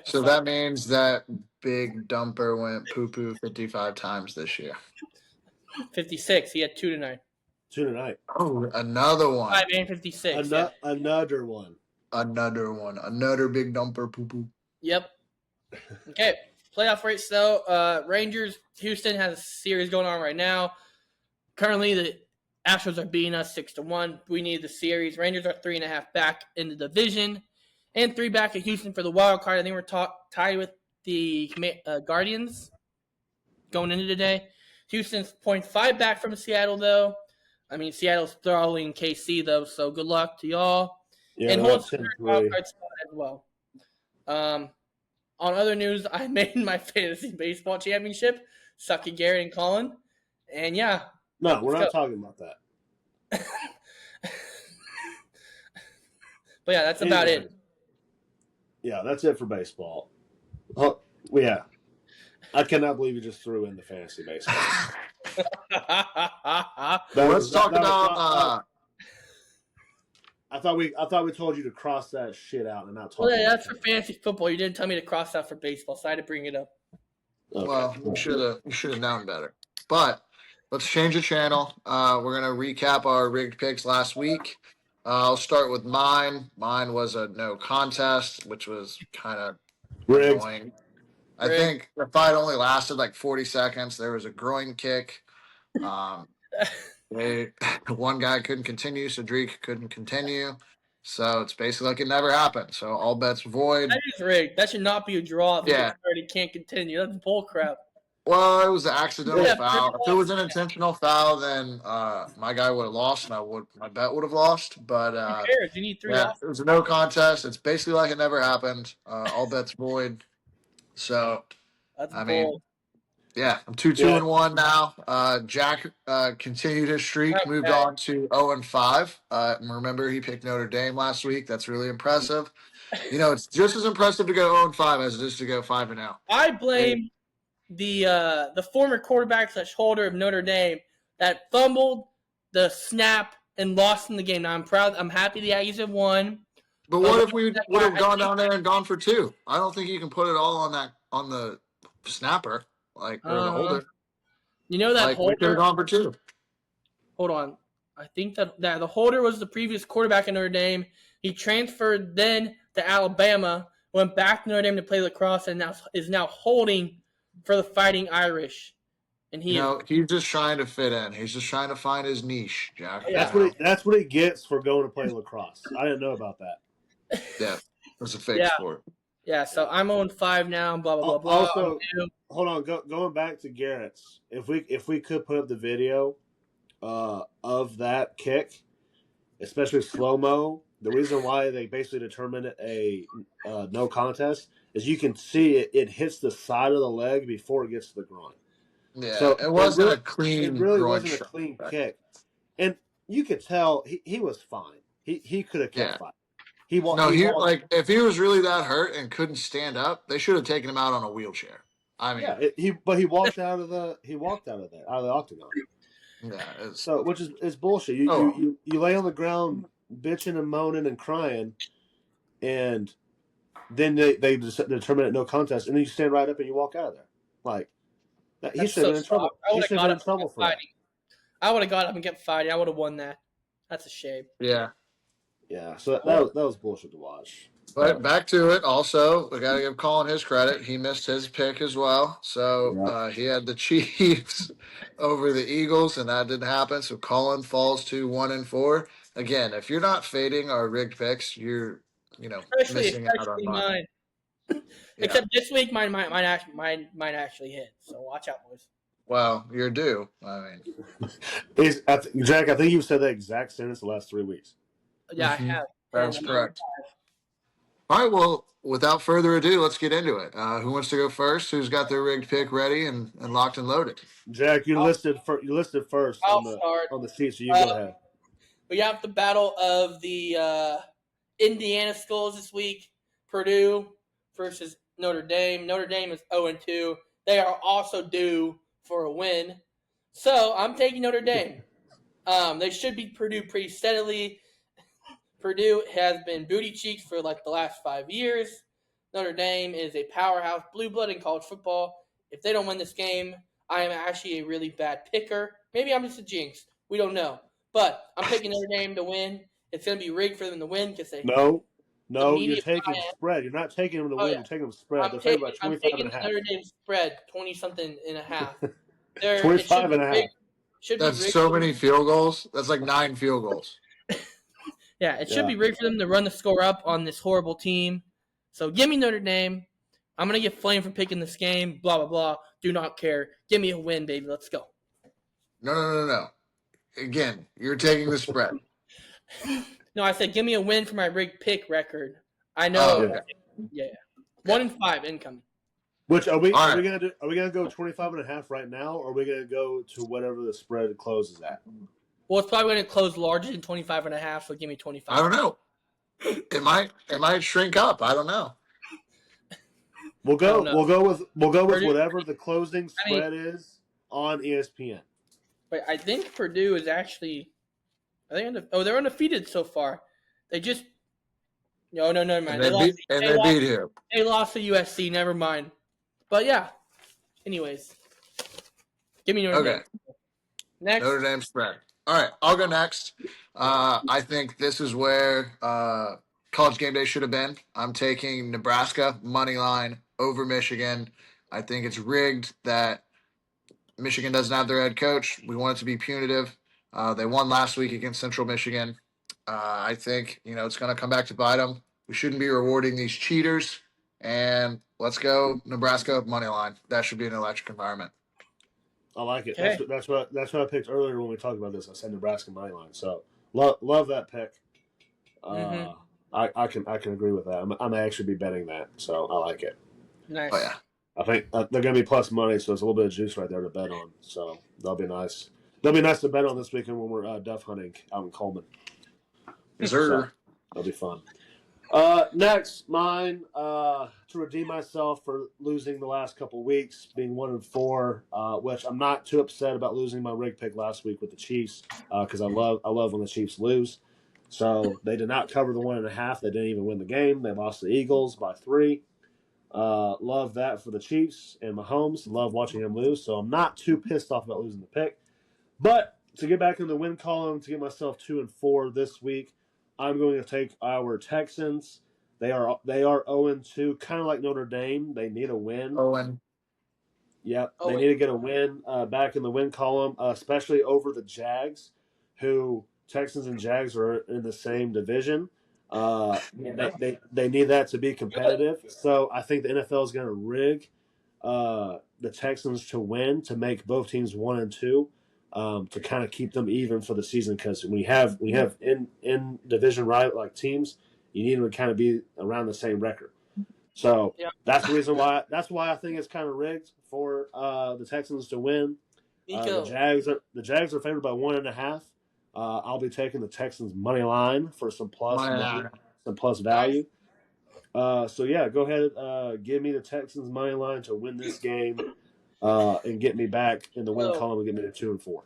Speaker 3: So that means that big dumper went poo-poo 55 times this year.
Speaker 2: 56. He had 2 tonight.
Speaker 1: 2 tonight.
Speaker 3: Oh, another one.
Speaker 2: 5 and 56.
Speaker 1: Another one.
Speaker 3: Another big dumper poo-poo.
Speaker 2: Yep. Okay. Playoff race, though. Rangers, Houston has a series going on right now. Currently, the Astros are beating us 6-1. We need the series. Rangers are 3.5 back in the division and 3 back at Houston for the wild card. I think we're tied with the Guardians going into today. Houston's 0.5 back from Seattle, though. I mean, Seattle's throttling KC, though, so good luck to y'all.
Speaker 1: Yeah,
Speaker 2: and hold the wild card spot as well. On other news, I made my fantasy baseball championship. Sucky Gary and Colin. And, yeah.
Speaker 1: No, we're not talking about that.
Speaker 2: But, yeah, that's about it.
Speaker 1: Yeah, that's it for baseball. Oh, yeah. I cannot believe you just threw in the fantasy baseball.
Speaker 3: Let's talk about.
Speaker 1: I thought we told you to cross that shit out and not talk.
Speaker 2: Well, yeah, that's for fantasy football. You didn't tell me to cross out for baseball, so I had to bring it up.
Speaker 3: Okay. Well, you should have known better. But let's change the channel. We're gonna recap our rigged picks last week. I'll start with mine. Mine was a no contest, which was kind of annoying. I think the fight only lasted like 40 seconds. There was a groin kick. One guy couldn't continue. Cedric couldn't continue. So it's basically like it never happened. So all bets void.
Speaker 2: That is rigged. That should not be a draw if you already can't continue. That's bull crap.
Speaker 3: Well, it was an accidental foul. If it was an intentional foul, then my guy would have lost, and my bet would have lost. But
Speaker 2: who cares? You need 3
Speaker 3: it was a no contest. It's basically like it never happened. All bets void. So
Speaker 2: that's
Speaker 3: I
Speaker 2: bold.
Speaker 3: mean, I'm 2-2-1 now. Jack continued his streak, moved on to 0-5. Remember, he picked Notre Dame last week. That's really impressive. It's just as impressive to go 0-5 as it is to go 5-0.
Speaker 2: I blame the former quarterback / holder of Notre Dame that fumbled the snap and lost in the game. Now I'm proud. I'm happy the Aggies have won.
Speaker 3: But what if we would have gone down there and gone for 2? I don't think you can put it all on the snapper, or the holder.
Speaker 2: You know that holder.
Speaker 3: We could have gone for 2.
Speaker 2: Hold on. I think that the holder was the previous quarterback in Notre Dame. He transferred then to Alabama, went back to Notre Dame to play lacrosse, and is now holding for the Fighting Irish. And he's
Speaker 3: just trying to fit in. He's just trying to find his niche, Jack.
Speaker 1: Yeah. That's what he gets for going to play lacrosse. I didn't know about that.
Speaker 3: Yeah, it's a fake sport.
Speaker 2: Yeah, so I'm 0-5 now. Blah blah blah blah.
Speaker 1: Also, hold on. Going back to Garrett's, if we could put up the video of that kick, especially slow mo. The reason why they basically determined it a no contest is you can see it hits the side of the leg before it gets to the groin.
Speaker 3: Yeah, so it wasn't a clean.
Speaker 1: It really wasn't a clean kick, and you could tell he was fine. He could have kept fighting.
Speaker 3: If he was really that hurt and couldn't stand up, they should have taken him out on a wheelchair. I mean,
Speaker 1: he walked out of the octagon.
Speaker 3: Yeah, it's
Speaker 1: So, which is bullshit. You lay on the ground bitching and moaning and crying, and then they determine it no contest, and then you stand right up and you walk out of there. Like he
Speaker 2: That's
Speaker 1: should have
Speaker 2: so
Speaker 1: been in trouble.
Speaker 2: soft. I
Speaker 1: He
Speaker 2: would have
Speaker 1: should have
Speaker 2: got
Speaker 1: been
Speaker 2: up
Speaker 1: in
Speaker 2: and
Speaker 1: trouble
Speaker 2: kept
Speaker 1: for that.
Speaker 2: fighting. I would have got up and kept fighting. I would have won that. That's a shame.
Speaker 3: yeah.
Speaker 1: Yeah, so that was bullshit to watch.
Speaker 3: But back to it. Also, we got to give Colin his credit. He missed his pick as well. So
Speaker 1: Yeah.
Speaker 3: he had the Chiefs over the Eagles, and that didn't happen. So Colin falls to 1-4. Again, if you're not fading our rigged picks, you're missing out on
Speaker 2: Especially
Speaker 3: money.
Speaker 2: mine.
Speaker 3: Yeah.
Speaker 2: Except this week, mine actually hit. So watch out, boys.
Speaker 3: Well, you're due. I mean,
Speaker 1: Jack, I think you've said that exact sentence the last 3 weeks.
Speaker 2: Yeah,
Speaker 3: Mhm.
Speaker 2: I have.
Speaker 3: That's
Speaker 2: And,
Speaker 3: correct. All right. Well, without further ado, let's get into it. Who wants to go first? Who's got their rigged pick ready and locked and loaded?
Speaker 1: Jack, you listed first
Speaker 2: I'll
Speaker 1: on the
Speaker 2: start.
Speaker 1: sheet, so you go ahead.
Speaker 2: We have the battle of the Indiana schools this week. Purdue versus Notre Dame. Notre Dame is 0-2. They are also due for a win. So I'm taking Notre Dame. They should beat Purdue pretty steadily. Purdue has been booty cheeks for like the last 5 years. Notre Dame is a powerhouse, blue blood in college football. If they don't win this game, I am actually a really bad picker. Maybe I'm just a jinx. We don't know. But I'm picking Notre Dame to win. It's going to be rigged for them to win because they
Speaker 1: No,
Speaker 2: the
Speaker 1: you're
Speaker 2: media
Speaker 1: taking
Speaker 2: buy-in.
Speaker 1: spread. You're not taking them to
Speaker 2: Oh
Speaker 1: win.
Speaker 2: yeah,
Speaker 1: You're taking them spread. They're favored by 25 and a half.
Speaker 2: Notre Dame spread 20-something and a half. It
Speaker 1: 25
Speaker 2: should
Speaker 1: and a half.
Speaker 2: rigged. Should
Speaker 3: That's
Speaker 2: be rigged.
Speaker 3: so many field goals. That's like 9 field goals.
Speaker 2: Yeah, it should
Speaker 1: Yeah.
Speaker 2: be rigged for them to run the score up on this horrible team. So give me Notre Dame. I'm going to get flamed for picking this game. Blah, blah, blah. Do not care. Give me a win, baby. Let's go.
Speaker 3: No. Again, you're taking the spread.
Speaker 2: No, I said give me a win for my rigged pick record. I know.
Speaker 3: Oh,
Speaker 1: okay.
Speaker 2: Yeah. 1-5 incoming.
Speaker 1: Which are we?
Speaker 3: All
Speaker 1: Are
Speaker 3: right.
Speaker 1: we gonna do? Are we gonna go 25 and a half right now, or are we gonna go to whatever the spread closes at?
Speaker 2: Well, it's probably going to close larger than 25 and a half, so give me 25.
Speaker 3: I don't know. It might shrink up. I don't know.
Speaker 1: We'll go.
Speaker 2: know.
Speaker 1: We'll go with
Speaker 2: Purdue-
Speaker 1: whatever the closing spread is on ESPN.
Speaker 2: But I think Purdue is actually. They're undefeated so far. They just. No, never mind.
Speaker 3: And they beat him.
Speaker 2: They lost to USC. Never mind. But yeah. Anyways, give me Notre Dame. Next.
Speaker 3: Notre Dame spread. All right, I'll go next. I think this is where College Game Day should have been. I'm taking Nebraska money line over Michigan. I think it's rigged that Michigan doesn't have their head coach. We want it to be punitive. They won last week against Central Michigan. I think it's going to come back to bite them. We shouldn't be rewarding these cheaters. And let's go Nebraska money line. That should be an electric environment.
Speaker 1: I like it.
Speaker 2: Okay.
Speaker 1: That's what I picked earlier when we talked about this. I said Nebraska money line. So love that pick. I can agree with that. I may actually be betting that. So I like it.
Speaker 2: Nice.
Speaker 3: Oh yeah.
Speaker 1: I think they're going to be plus money, so it's a little bit of juice right there to bet on. So that'll be nice. That'll be nice to bet on this weekend when we're duff hunting out in Coleman.
Speaker 3: Yes, sir.
Speaker 1: So that'll be fun. Next, mine to redeem myself for losing the last couple weeks, being 1-4, which I'm not too upset about losing my rig pick last week with the Chiefs because I love when the Chiefs lose. So they did not cover the 1.5. They didn't even win the game. They lost to the Eagles by 3. Love that for the Chiefs and Mahomes. Love watching him lose. So I'm not too pissed off about losing the pick. But to get back in the win column, to get myself 2-4 this week, I'm going to take our Texans. They are 0-2, kind of like Notre Dame. They need a win.
Speaker 3: Owen.
Speaker 1: Yep, they need to get a win back in the win column, especially over the Jags, who Texans and Jags are in the same division. They need that to be competitive. So I think the NFL is going to rig the Texans to win to make both teams 1-2. To kind of keep them even for the season, because when you have in division right like teams, you need them to kind of be around the same record. So that's the reason why. That's why I think it's kind of rigged for the Texans to win. The Jags are favored by 1.5. I'll be taking the Texans money line for some plus value. So yeah, go ahead, give me the Texans money line to win this game. And get me back in the win column and get me to 2-4.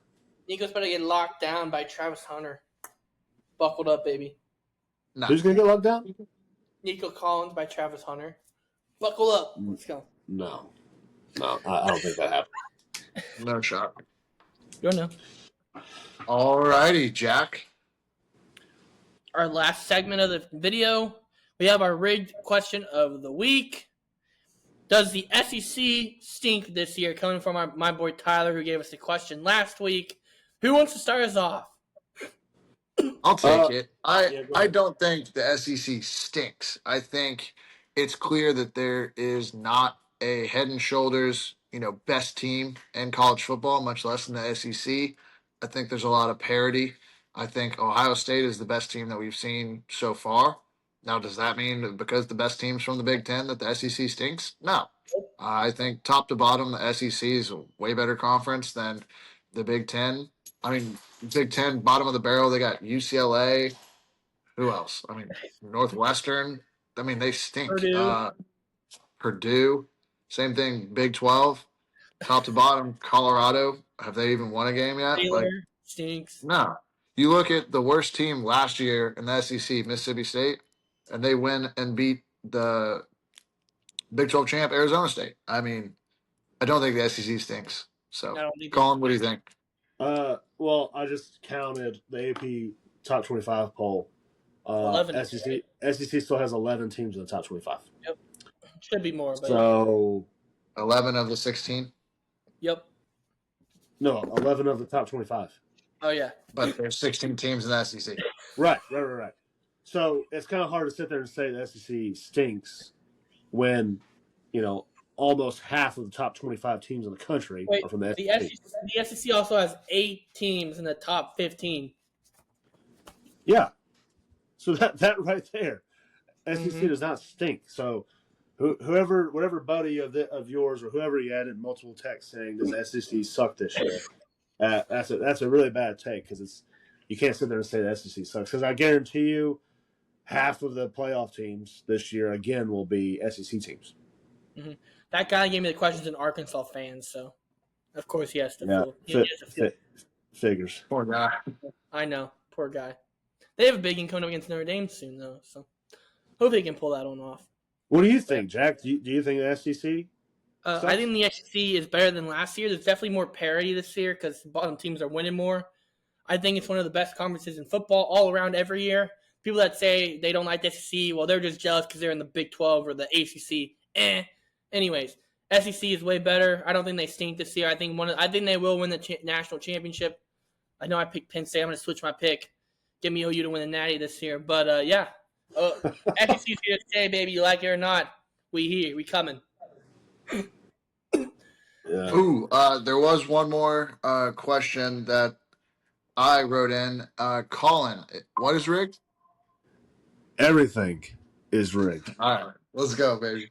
Speaker 2: Nico's about to get locked down by Travis Hunter. Buckled up, baby.
Speaker 3: No.
Speaker 1: Who's gonna get locked down?
Speaker 2: Nico Collins by Travis Hunter. Buckle up. Let's go.
Speaker 1: No, I don't think that happened.
Speaker 3: No shot.
Speaker 2: You don't know.
Speaker 3: All righty, Jack.
Speaker 2: Our last segment of the video, we have our rigged question of the week. Does the SEC stink this year? Coming from my boy Tyler, who gave us the question last week. Who wants to start us off?
Speaker 3: I'll take it.
Speaker 1: yeah, go
Speaker 3: I
Speaker 1: ahead.
Speaker 3: don't think the SEC stinks. I think it's clear that there is not a head and shoulders, best team in college football, much less in the SEC. I think there's a lot of parity. I think Ohio State is the best team that we've seen so far. Now, does that mean that because the best team's from the Big Ten that the SEC stinks? No. I think top to bottom, the SEC is a way better conference than the Big Ten. I mean, Big Ten, bottom of the barrel, they got UCLA. Who else? I mean, Northwestern. I mean, they stink. Purdue. Same thing, Big 12. Top to bottom, Colorado. Have they even won a game yet?
Speaker 2: Baylor stinks.
Speaker 3: No. You look at the worst team last year in the SEC, Mississippi State, and they win and beat the Big 12 champ, Arizona State. I mean, I don't think the SEC stinks. So, Colin, what do you think?
Speaker 1: Well, I just counted the AP top 25 poll.
Speaker 2: 11.
Speaker 1: SEC still has 11 teams in the top 25.
Speaker 2: Yep. Should be more. But
Speaker 1: so
Speaker 3: 11 of the 16.
Speaker 2: Yep.
Speaker 1: No, 11 of the top 25.
Speaker 2: Oh yeah.
Speaker 3: But there's 16 teams in the SEC.
Speaker 1: Right. So it's kind of hard to sit there and say the SEC stinks when, almost half of the top 25 teams in the country are from the SEC.
Speaker 2: The SEC also has 8 teams in the top 15.
Speaker 1: Yeah. So that right there, SEC does not stink. So whatever buddy of yours or whoever you added multiple texts saying does the SEC suck this year, that's a really bad take because you can't sit there and say the SEC sucks because I guarantee you half of the playoff teams this year again will be SEC teams.
Speaker 2: Mm-hmm. That guy gave me the questions in Arkansas fans, so of course he has to feel.
Speaker 1: Figures.
Speaker 3: Poor guy.
Speaker 2: I know, poor guy. They have a big game coming up against Notre Dame soon, though, so hopefully they can pull that one off.
Speaker 1: What do you think, Jack? Do you think the SEC?
Speaker 2: I think the SEC is better than last year. There's definitely more parity this year because bottom teams are winning more. I think it's one of the best conferences in football all around every year. People that say they don't like the SEC, well, they're just jealous because they're in the Big 12 or the ACC. Anyways, SEC is way better. I don't think they stink this year. I think they will win the national championship. I know I picked Penn State. I'm going to switch my pick. Give me OU to win the Natty this year. But, yeah. SEC's here to stay, baby. You like it or not. We here. We coming.
Speaker 1: Yeah.
Speaker 3: Ooh, there was one more question that I wrote in. Colin, what is rigged?
Speaker 1: Everything is rigged.
Speaker 3: All right, let's go, baby.